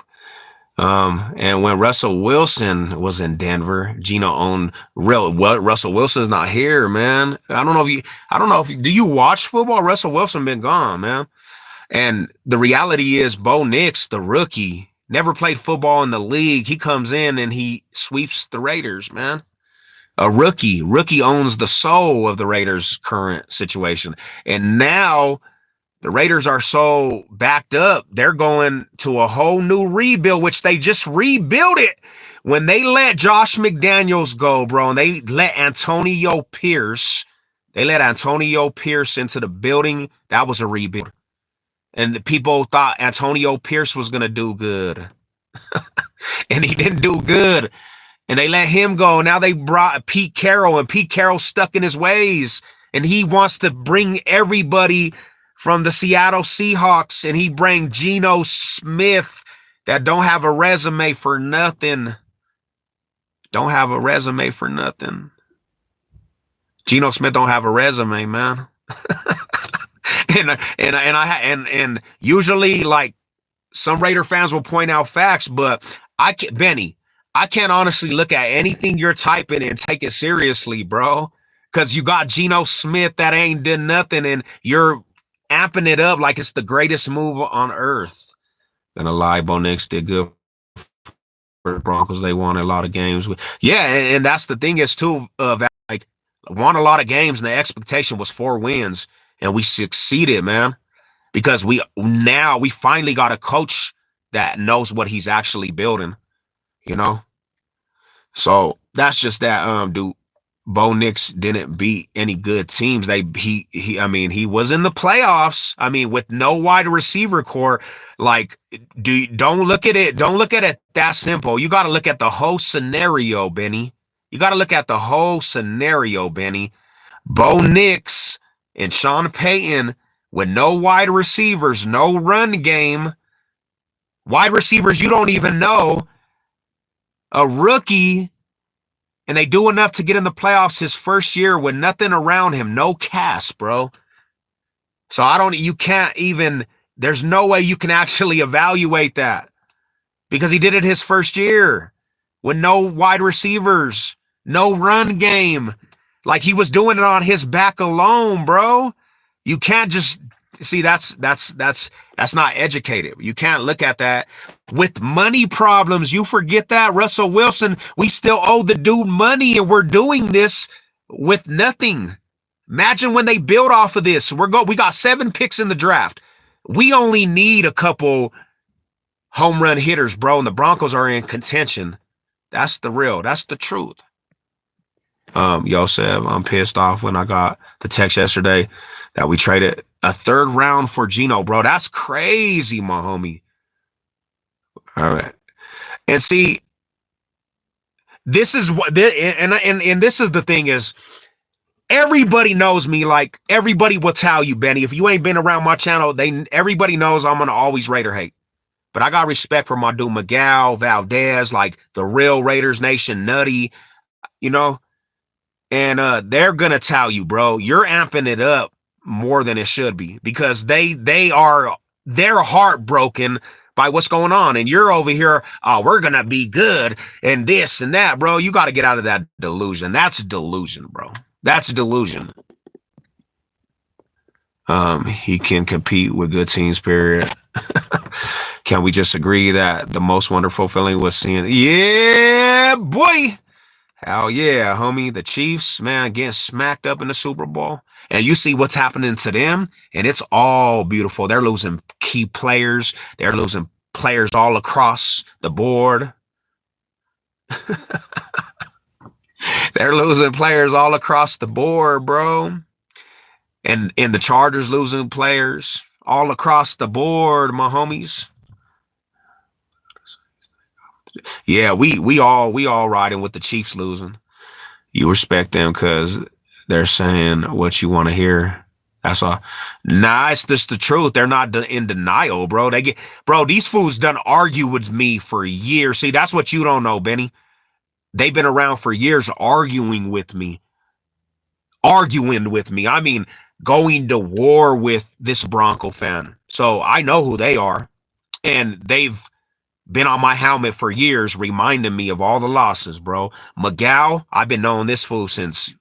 And when Russell Wilson was in Denver, Gino owned Russell Wilson's not here, man. I don't know if do you watch football? Russell Wilson been gone, man. And the reality is Bo Nix, the rookie, never played football in the league. He comes in and he sweeps the Raiders, man. A rookie owns the soul of the Raiders' current situation. And now the Raiders are so backed up, they're going to a whole new rebuild, which they just rebuilt it when they let Josh McDaniels go, bro, and they let Antonio Pierce into the building. That was a rebuild. And the people thought Antonio Pierce was going to do good. And he didn't do good. And they let him go. Now they brought Pete Carroll, and Pete Carroll's stuck in his ways. And he wants to bring everybody from the Seattle Seahawks, and he bring Geno Smith that don't have a resume for nothing. Don't have a resume for nothing. Geno Smith don't have a resume, man. and usually, like, some Raider fans will point out facts, but Benny, I can't honestly look at anything you're typing and take it seriously, bro. Because you got Geno Smith that ain't done nothing, and you're amping it up like it's the greatest move on earth. Gonna lie, Bo Nix did good for the Broncos. They won a lot of games. Yeah, and that's the thing is, too, like, won a lot of games, and the expectation was 4 wins, and we succeeded, man. Because we finally got a coach that knows what he's actually building, you know? So that's just that, dude. Bo Nix didn't beat any good teams. He was in the playoffs. I mean, with no wide receiver core. Like, don't look at it that simple. You got to look at the whole scenario, Benny. You got to look at the whole scenario, Benny. Bo Nix and Sean Payton with no wide receivers, no run game, wide receivers you don't even know, a rookie. And they do enough to get in the playoffs his first year with nothing around him, no cast, bro. So there's no way you can actually evaluate that because he did it his first year with no wide receivers, no run game. Like, he was doing it on his back alone, bro. You can't just see that's not educated. You can't look at that. With money problems, you forget that. Russell Wilson, we still owe the dude money, and we're doing this with nothing. Imagine when they build off of this. We got 7 picks in the draft. We only need a couple home run hitters, bro, and the Broncos are in contention. That's the truth. Yosef, I'm pissed off when I got the text yesterday that we traded a 3rd round for Gino, bro. That's crazy, my homie. All right. And see, this is what, and this is the thing is, everybody knows me. Like, everybody will tell you, Benny, if you ain't been around my channel, everybody knows I'm going to always Raider hate. But I got respect for my dude Miguel, Valdez, like the real Raiders Nation, Nutty, you know? And they're going to tell you, bro, you're amping it up more than it should be because they're heartbroken by what's going on. And you're over here, oh, we're going to be good and this and that, bro. You got to get out of that delusion. That's delusion, bro. That's delusion. He can compete with good teams, period. Can we just agree that the most wonderful feeling was seeing, yeah, boy. Hell yeah, homie. The Chiefs, man, getting smacked up in the Super Bowl. And you see what's happening to them, and it's all beautiful. They're losing key players. They're losing players all across the board. They're losing players all across the board, bro. And the Chargers losing players all across the board, my homies. Yeah, we all riding with the Chiefs losing. You respect them because they're saying what you want to hear. That's all. Nah, it's just the truth. They're not in denial, bro. Bro, these fools done argue with me for years. See, that's what you don't know, Benny. They've been around for years arguing with me. Arguing with me. I mean, going to war with this Bronco fan. So I know who they are. And they've been on my helmet for years, reminding me of all the losses, bro. Miguel, I've been knowing this fool since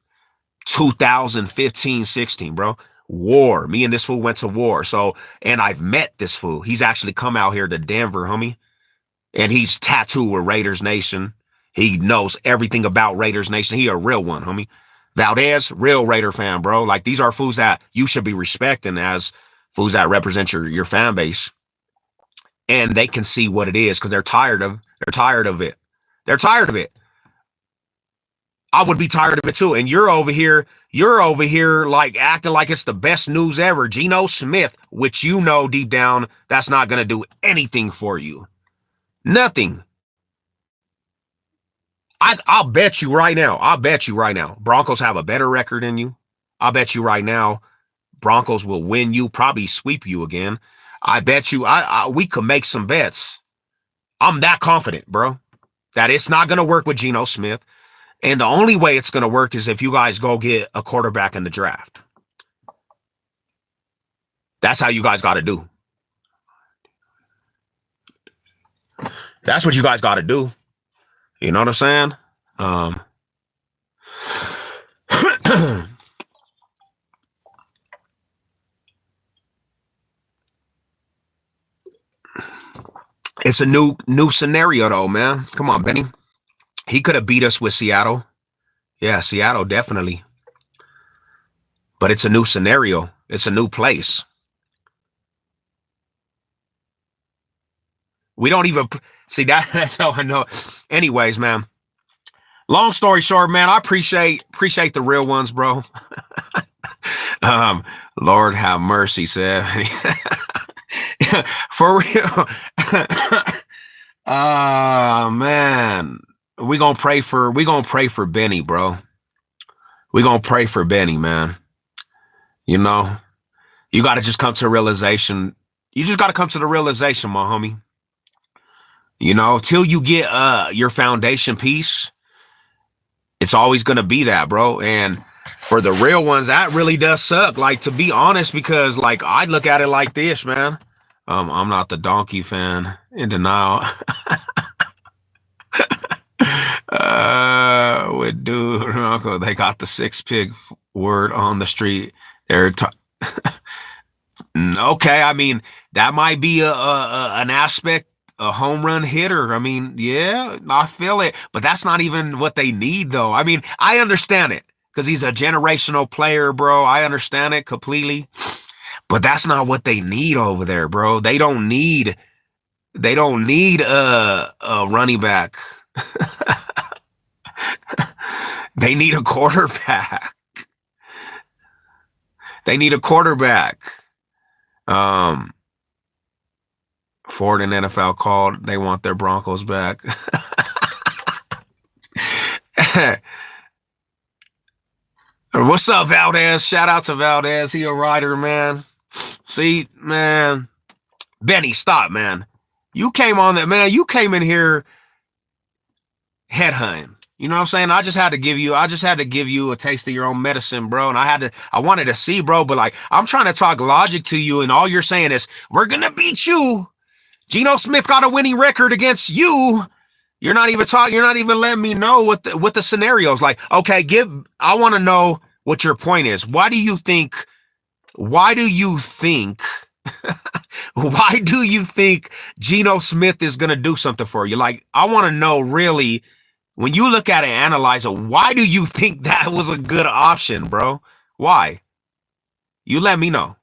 2015, 16, bro. War. Me and this fool went to war. So, and I've met this fool. He's actually come out here to Denver, homie. And he's tattooed with Raiders Nation. He knows everything about Raiders Nation. He a real one, homie. Valdez, real Raider fan, bro. Like, these are fools that you should be respecting as fools that represent your fan base. And they can see what it is because they're tired of it. They're tired of it. I would be tired of it too. And you're over here like acting like it's the best news ever. Geno Smith, which you know deep down, that's not going to do anything for you. Nothing. I'll bet you right now. Broncos have a better record than you. I'll bet you right now. Broncos will win you, probably sweep you again. I bet you we could make some bets. I'm that confident, bro, that it's not going to work with Geno Smith. And the only way it's going to work is if you guys go get a quarterback in the draft. That's how you guys got to do. That's what you guys got to do. You know what I'm saying? It's a new scenario, though, man. Come on, Benny. He could have beat us with Seattle. Yeah, Seattle, definitely. But it's a new scenario. It's a new place. We don't even see that. That's how I know. Anyways, man. Long story short, man, I appreciate the real ones, bro. Lord have mercy, said. For real. Man. We're gonna pray for Benny, bro. We're gonna pray for Benny, man. You know, you gotta just come to a realization. You just gotta come to the realization, my homie. You know, till you get your foundation piece, it's always gonna be that, bro. And for the real ones, that really does suck. Like, to be honest, because like I look at it like this, man. I'm not the donkey fan in denial. With dude, Uncle, they got the 6-pig word on the street. They're okay. I mean, that might be an aspect, a home run hitter. I mean, yeah, I feel it, but that's not even what they need, though. I mean, I understand it because he's a generational player, bro. I understand it completely, but that's not what they need over there, bro. They don't need a running back. They need a quarterback. Ford and NFL called. They want their Broncos back. What's up, Valdez? Shout out to Valdez. He a rider, man. See, man. Benny, stop, man. You came on that, man. You came in here headhunting. You know what I'm saying? I just had to give you a taste of your own medicine, bro. And I wanted to see, bro, but like, I'm trying to talk logic to you, and all you're saying is, we're gonna beat you. Geno Smith got a winning record against you. You're not even letting me know what the scenario is like. Okay, I want to know what your point is. Why do you think Why do you think Geno Smith is going to do something for you? Like, I want to know really, when you look at it and analyze it, why do you think that was a good option, bro? Why? You let me know.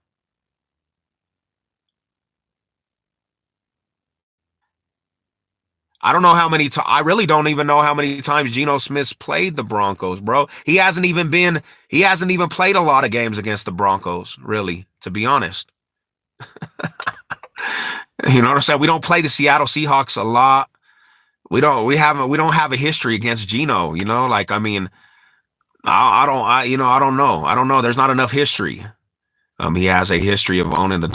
I don't know how many I really don't even know how many times Geno Smith's played the Broncos, bro. He hasn't even played a lot of games against the Broncos, really, to be honest. You know what I'm saying? We don't play the Seattle Seahawks a lot. We don't have a history against Geno, you know? Like, I mean, I don't know. I don't know. There's not enough history. He has a history of owning the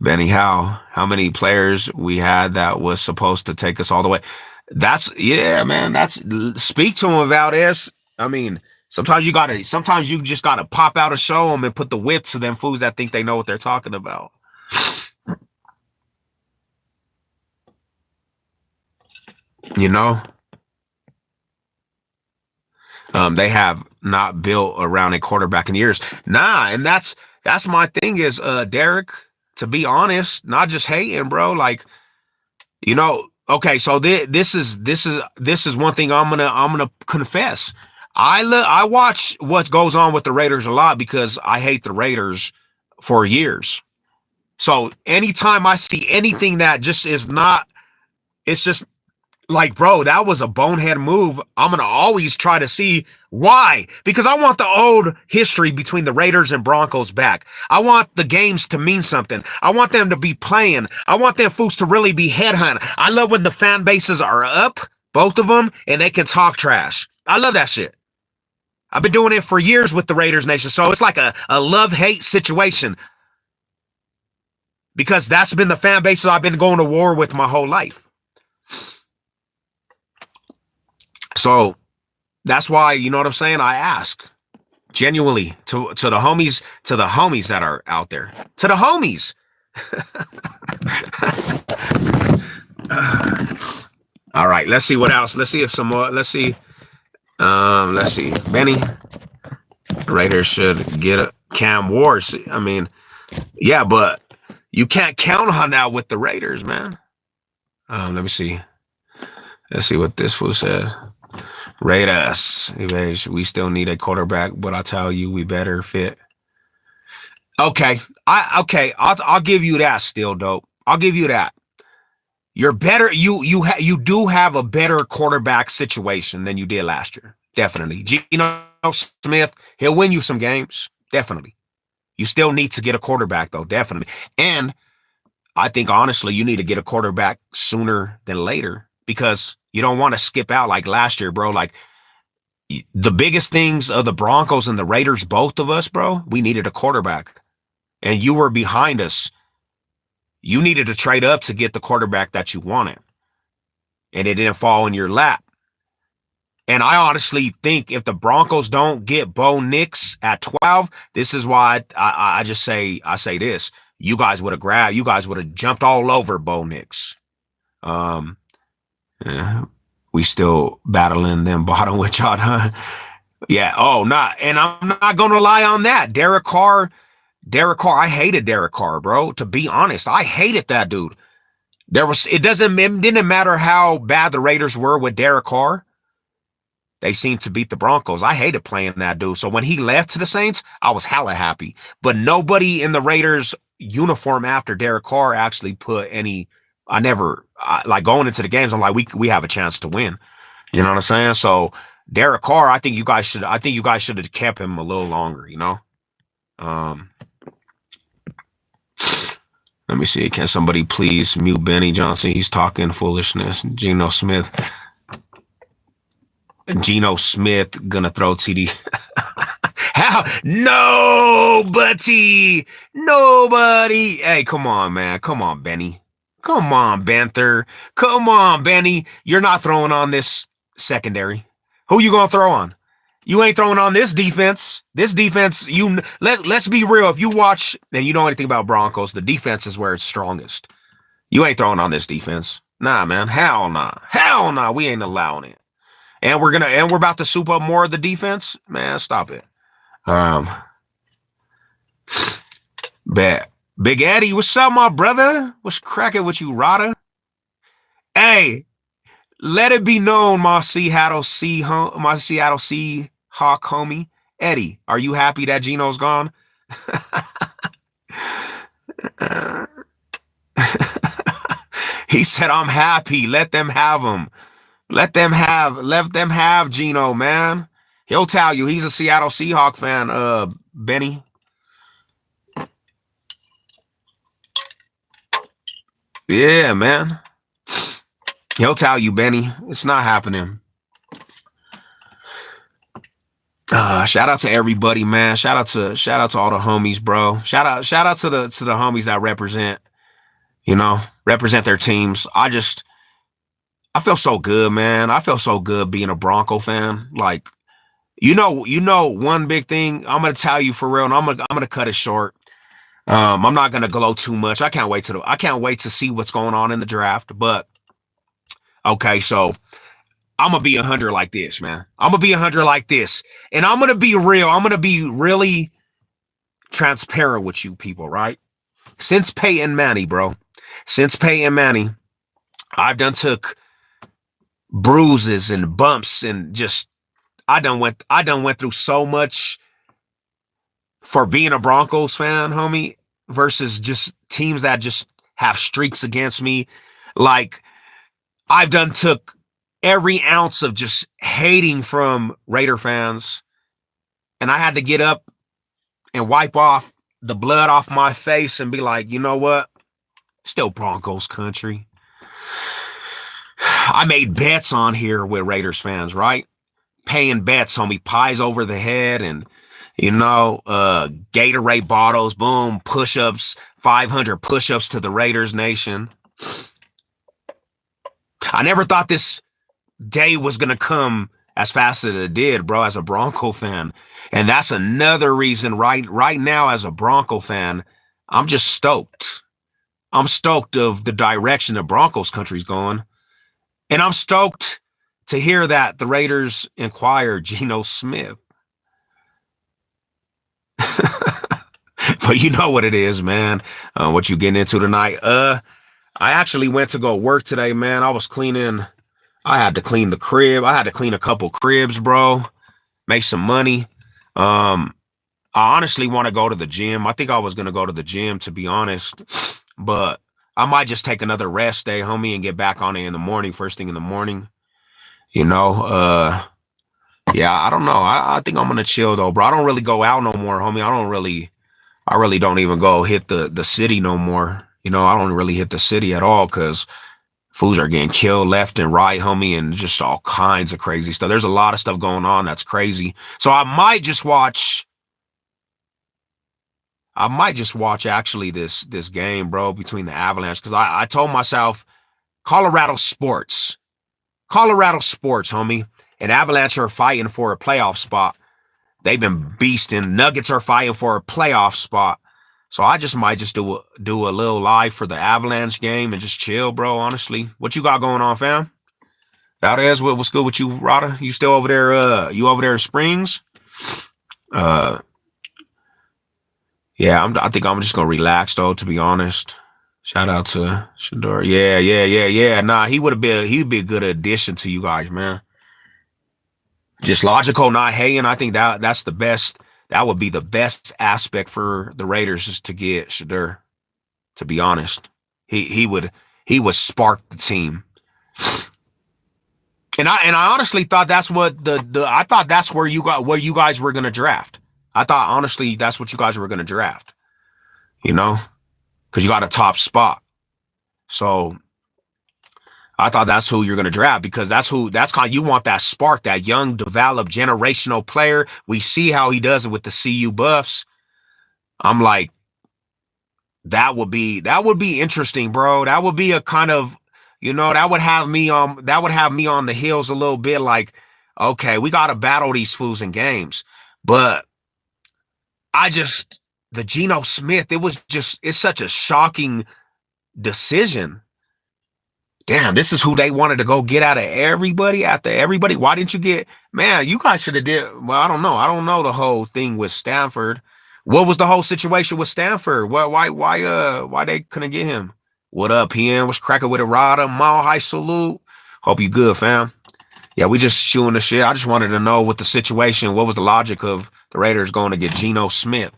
Benny, how many players we had that was supposed to take us all the way. That's yeah, man. That's speak to him, Valdez. I mean, sometimes you just gotta pop out and show them and put the whips to them fools that think they know what they're talking about. You know, they have not built around a quarterback in years. Nah, and that's my thing is, Derek. To be honest, not just hating, bro. Like, you know, okay, so this is one thing I'm gonna confess. I watch what goes on with the Raiders a lot because I hate the Raiders for years. So anytime I see anything that just is not, it's just like, bro, that was a bonehead move. I'm gonna always try to see why, because I want the old history between the Raiders and Broncos back. I want the games to mean something. I want them to be playing. I want them fools to really be headhunting. I love when the fan bases are up, both of them, and they can talk trash. I love that shit. I've been doing it for years with the Raiders Nation, so it's like a love-hate situation because that's been the fan bases I've been going to war with my whole life. So that's why, you know what I'm saying? I ask genuinely to the homies that are out there, to the homies. All right, let's see what else. Let's see if some more. Let's see. Benny, Raiders should get a Cam Wars. I mean, yeah, but you can't count on that with the Raiders, man. Let me see. Let's see what this fool says. Raiders, we still need a quarterback, but I tell you, we better fit. Okay, I'll give you that. Still dope. I'll give you that. You're better. You do have a better quarterback situation than you did last year. Definitely, Geno Smith. He'll win you some games. Definitely. You still need to get a quarterback though. Definitely, and I think honestly, you need to get a quarterback sooner than later because you don't want to skip out like last year, bro. Like the biggest things of the Broncos and the Raiders, both of us, bro, we needed a quarterback. And you were behind us. You needed to trade up to get the quarterback that you wanted. And it didn't fall in your lap. And I honestly think if the Broncos don't get Bo Nix at 12, this is why I just say this. You guys would have jumped all over Bo Nix. Yeah, we still battling them bottom with y'all, huh? Yeah. Oh, not. And I'm not gonna lie on that. Derek Carr. I hated Derek Carr, bro. To be honest, I hated that dude. It didn't matter how bad the Raiders were with Derek Carr. They seemed to beat the Broncos. I hated playing that dude. So when he left to the Saints, I was hella happy. But nobody in the Raiders uniform after Derek Carr actually put any. Like going into the games, I'm like, we have a chance to win. You know what I'm saying? So Derek Carr, I think you guys should have kept him a little longer, you know? Let me see. Can somebody please mute Benny Johnson? He's talking foolishness. Geno Smith gonna throw TD. How? Nobody. Hey, come on, man. Come on, Benny. Come on, Banther. Come on, Benny. You're not throwing on this secondary. Who you gonna throw on? You ain't throwing on this defense. This defense, let's be real. If you watch and you know anything about Broncos, the defense is where it's strongest. You ain't throwing on this defense. Nah, man. Hell nah. Hell nah. We ain't allowing it. And we're about to soup up more of the defense. Man, stop it. Bet. Big Eddie, what's up, my brother? What's cracking with you, Rada? Hey, let it be known, my my Seattle Seahawk homie. Eddie, are you happy that Gino's gone? He said, I'm happy. Let them have him. Let them have Gino, man. He'll tell you he's a Seattle Seahawk fan, Benny. Yeah, man. He'll tell you, Benny. It's not happening. Shout out to everybody, man. Shout out to all the homies, bro. Shout out to the homies that represent their teams. I feel so good, man. I feel so good being a Bronco fan. Like, one big thing I'm gonna tell you for real, and I'm gonna cut it short. I'm not gonna glow too much. I can't wait to see what's going on in the draft. But okay, so I'm gonna be 100 like this, man. I'm gonna be 100 like this, and I'm gonna be real. I'm gonna be really transparent with you people, right? Since Peyton Manning, bro. Since Peyton Manning, I've done took bruises and bumps and just I done went through so much for being a Broncos fan, homie, versus just teams that just have streaks against me. Like, I've done took every ounce of just hating from Raider fans, and I had to get up and wipe off the blood off my face and be like, you know what? Still Broncos country. I made bets on here with Raiders fans, right? Paying bets, homie, pies over the head and, Gatorade bottles, boom, push-ups, 500 push-ups to the Raiders nation. I never thought this day was going to come as fast as it did, bro, as a Bronco fan. And that's another reason right now as a Bronco fan, I'm just stoked. I'm stoked of the direction the Broncos country's going. And I'm stoked to hear that the Raiders inquired Geno Smith. But you know what it is, man. What you getting into tonight? I actually went to go work today, man. I had to clean the crib. I had to clean a couple cribs, bro. Make some money. I honestly want to go to the gym. I think I was going to go to the gym, to be honest. But I might just take another rest day, homie, and get back on it in the morning, first thing in the morning. Yeah, I don't know. I think I'm going to chill, though, bro. I don't really go out no more, homie. I really don't even go hit the city no more. I don't really hit the city at all because fools are getting killed left and right, homie, and just all kinds of crazy stuff. There's a lot of stuff going on that's crazy. So I might just watch actually this game, bro, between the Avalanche, because I told myself Colorado sports, homie, and Avalanche are fighting for a playoff spot. They've been beasting. Nuggets are fighting for a playoff spot. So I might just do a little live for the Avalanche game and just chill, bro, honestly. What you got going on, fam? Valdez, what's good with you, Rada? You still over there? You over there in Springs? Yeah, I think I'm just gonna relax though, to be honest. Shout out to Shador. Yeah. Nah, he'd be a good addition to you guys, man. Just logical, not hating. I think that's the best. That would be the best aspect for the Raiders is to get Shador. To be honest, he would spark the team. And I honestly thought that's what I thought that's where you guys were gonna draft. I thought honestly that's what you guys were gonna draft. Because you got a top spot. So I thought that's who you're gonna draft because that's you want that spark, that young, developed, generational player. We see how he does it with the CU Buffs. I'm like, that would be interesting, bro. That would be a kind of, that would have me on the heels a little bit. Like, okay, we gotta battle these fools in games, but the Geno Smith, it's such a shocking decision. Damn, this is who they wanted to go get after everybody. Why didn't you get, man, you guys should have did, well, I don't know. I don't know the whole thing with Stanford. What was the whole situation with Stanford? Why they couldn't get him? What up, PM? Was cracking with a rider? Mile high salute. Hope you good, fam. Yeah, we just shooting the shit. I just wanted to know what the situation, what was the logic of the Raiders going to get Geno Smith?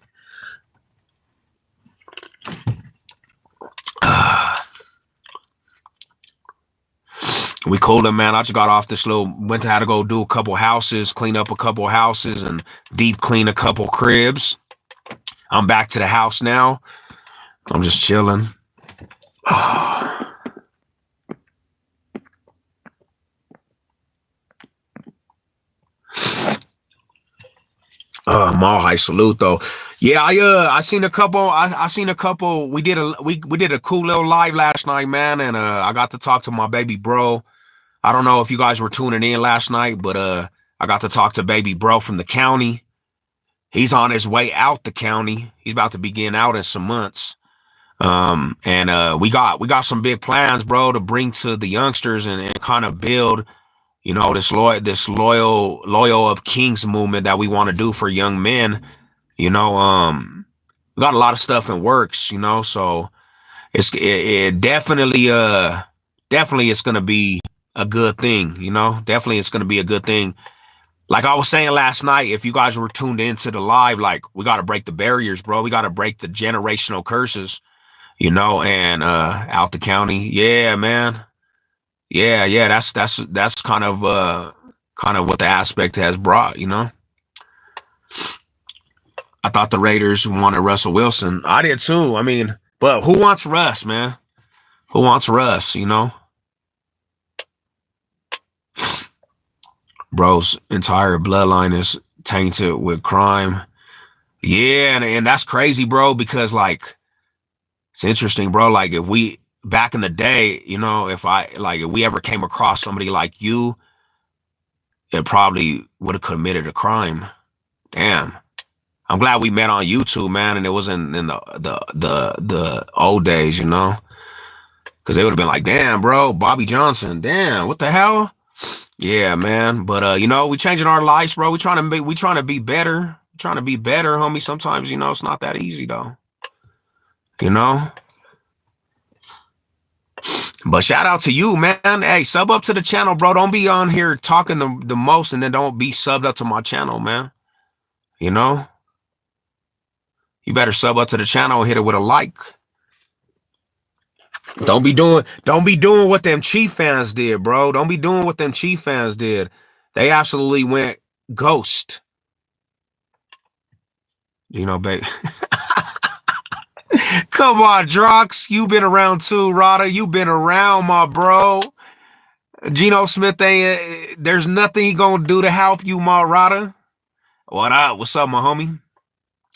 We coolin', man. I just got off this had to go do a couple houses, clean up a couple houses, and deep clean a couple cribs. I'm back to the house now. I'm just chilling. Mall high salute though. Yeah, I seen a couple. I seen a couple. We did a cool little live last night, man, and I got to talk to my baby bro. I don't know if you guys were tuning in last night, but I got to talk to baby bro from the county. He's on his way out the county. He's about to begin out in some months. And we got some big plans, bro, to bring to the youngsters and kind of build, you know, this loyal of Kings movement that we want to do for young men. You know, we got a lot of stuff in works, you know, so it definitely it's gonna be a good thing, you know. Definitely it's gonna be a good thing. Like I was saying last night, if you guys were tuned into the live, like we gotta break the barriers, bro. We gotta break the generational curses, you know, and out the county. Yeah, man. Yeah, that's kind of what the aspect has brought, you know. I thought the Raiders wanted Russell Wilson. I did too. I mean, but who wants Russ, man? Who wants Russ, you know? Bro's entire bloodline is tainted with crime. Yeah, and that's crazy, bro, because like it's interesting, bro. Like if we back in the day, you know, if we ever came across somebody like you, it probably would have committed a crime. Damn. I'm glad we met on YouTube, man, and it wasn't in the old days, you know, because they would have been like, "Damn, bro, Bobby Johnson, damn, what the hell?" Yeah, man. But you know, we changing our lives, bro. We trying to be better, homie. Sometimes, you know, it's not that easy though, you know. But shout out to you, man. Hey, sub up to the channel, bro. Don't be on here talking the most and then don't be subbed up to my channel, man. You know. You better sub up to the channel and hit it with a like. Don't be doing what them Chief fans did, bro. Don't be doing what them Chief fans did. They absolutely went ghost. You know, babe. Come on, Drox. You been around too, Rada. You been around, my bro. Geno Smith ain't, there's nothing he gonna do to help you, my Rada. What up? What's up, my homie?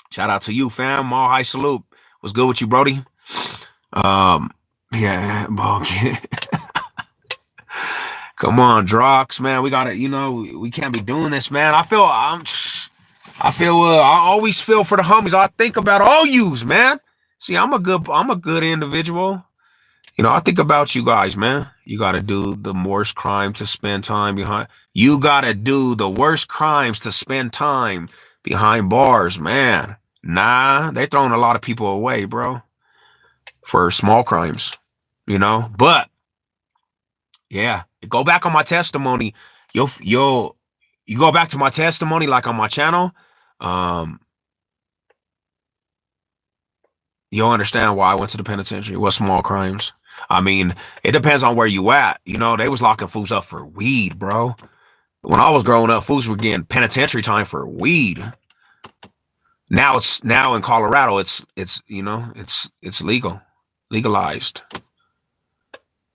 Shout out to you, fam. All high salute. What's good with you, Brody? Yeah, bro. Come on, Drox, man. We gotta, you know, we can't be doing this, man. I always feel for the homies. I think about all yous, man. See, I'm a good individual. You know, I think about you guys, man. You gotta do the worst crime to spend time behind. You gotta do the worst crimes to spend time behind bars, man. Nah, they throwing a lot of people away, bro, for small crimes, you know. But yeah, go back on my testimony. You go back to my testimony, like on my channel. You'll understand why I went to the penitentiary. What small crimes? I mean, it depends on where you at. You know, they was locking fools up for weed, bro. When I was growing up, fools were getting penitentiary time for weed. Now in Colorado, it's you know, it's legalized.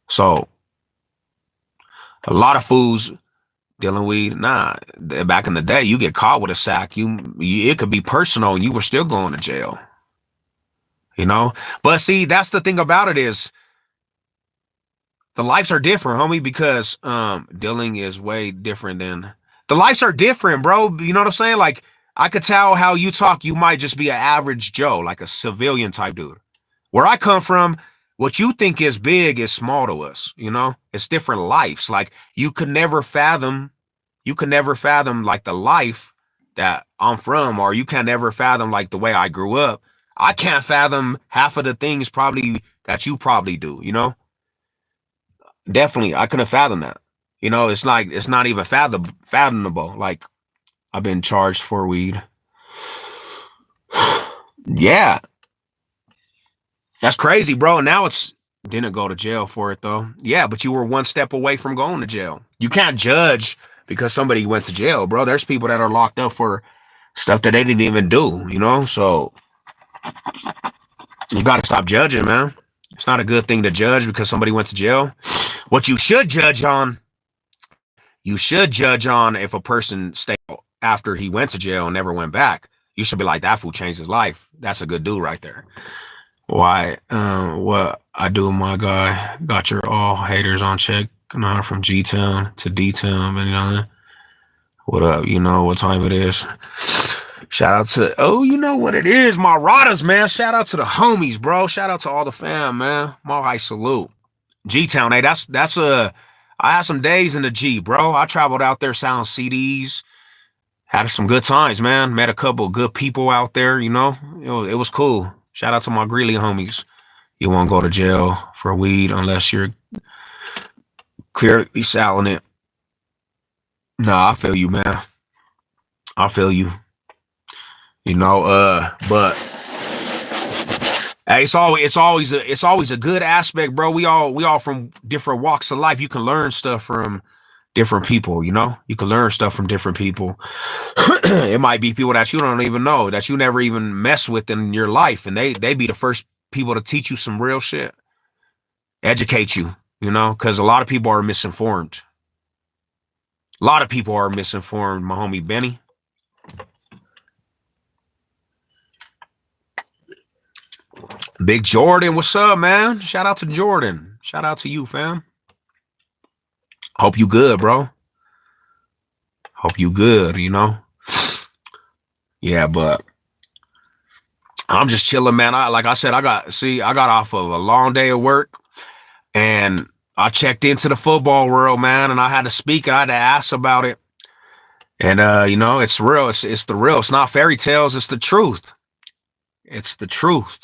So a lot of fools dealing weed. Nah, back in the day, you get caught with a sack, it could be personal, and you were still going to jail. You know, but see, that's the thing about it is the lives are different, homie, because dealing is way different than the lives are different, bro. You know what I'm saying? Like, I could tell how you talk. You might just be an average Joe, like a civilian type dude. Where I come from, what you think is big is small to us. You know, it's different lives. Like you could never fathom like the life that I'm from, or you can never fathom like the way I grew up. I can't fathom half of the things probably that you probably do, you know? Definitely, I couldn't fathom that. You know, it's like it's not even fathomable. Like I've been charged for weed. Yeah, that's crazy, bro. Now it's didn't go to jail for it though. Yeah, but you were one step away from going to jail. You can't judge because somebody went to jail, bro. There's people that are locked up for stuff that they didn't even do, you know? So you got to stop judging, man. It's not a good thing to judge because somebody went to jail. What you should judge on if a person stayed after he went to jail and never went back. You should be like, that fool changed his life. That's a good dude right there. Why? What I do, my guy, got your all haters on check. From G Town to D Town, and what up? You know what time it is. Shout out to you know what it is, my Radas, man. Shout out to the homies, bro. Shout out to all the fam, man. My high salute. G Town, hey, that's a. I had some days in the G, bro. I traveled out there selling CDs. Had some good times, man. Met a couple of good people out there, you know. It was cool. Shout out to my Greeley homies. You won't go to jail for weed unless you're clearly selling it. Nah, I feel you, man. I feel you. You know, but hey, it's always a good aspect, bro. We all from different walks of life. You can learn stuff from different people, you know? You can learn stuff from different people. It might be people that you don't even know, that you never even mess with in your life, and they be the first people to teach you some real shit. Educate you, you know, because a lot of people are misinformed. A lot of people are misinformed, my homie Benny. Big Jordan, what's up, man? Shout out to Jordan. Shout out to you, fam. Hope you good, bro. Hope you good, you know? Yeah, but I'm just chilling, man. Like I said, I got off of a long day of work, and I checked into the football world, man, and I had to speak. I had to ask about it. And you know, it's real. It's the real. It's not fairy tales. It's the truth. It's the truth.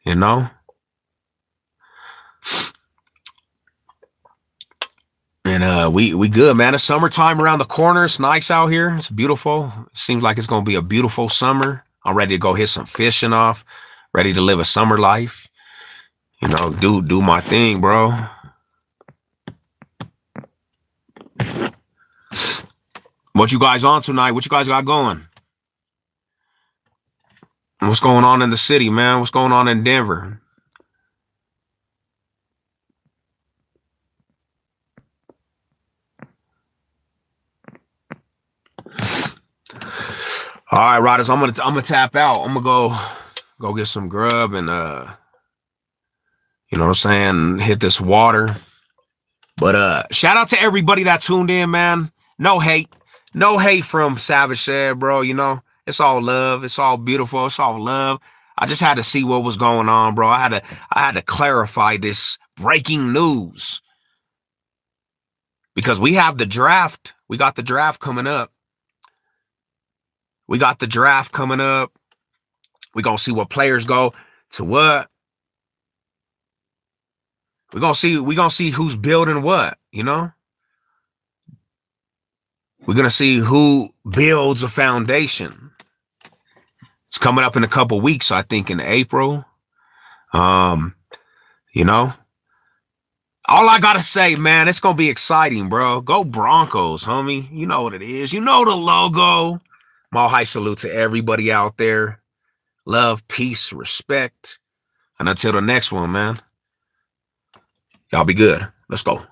You know? And we good, man. It's summertime around the corner. It's nice out here. It's beautiful. It seems like it's gonna be a beautiful summer. I'm ready to go hit some fishing off. Ready to live a summer life. You know, do my thing, bro. What you guys on tonight? What you guys got going? What's going on in the city, man? What's going on in Denver? All right, Riders, I'm gonna tap out. I'm gonna go get some grub and you know what I'm saying, hit this water. But shout out to everybody that tuned in, man. No hate. No hate from Savage Said, bro. You know, it's all love. It's all beautiful. It's all love. I just had to see what was going on, bro. I had to clarify this breaking news. Because we have the draft. We got the draft coming up. We're gonna see what players go to what. We're gonna see who's building what, you know? We're gonna see who builds a foundation. It's coming up in a couple weeks, I think in April. You know? All I gotta say, man, it's gonna be exciting, bro. Go Broncos, homie. You know what it is. You know the logo. My high salute to everybody out there. Love, peace, respect. And until the next one, man. Y'all be good. Let's go.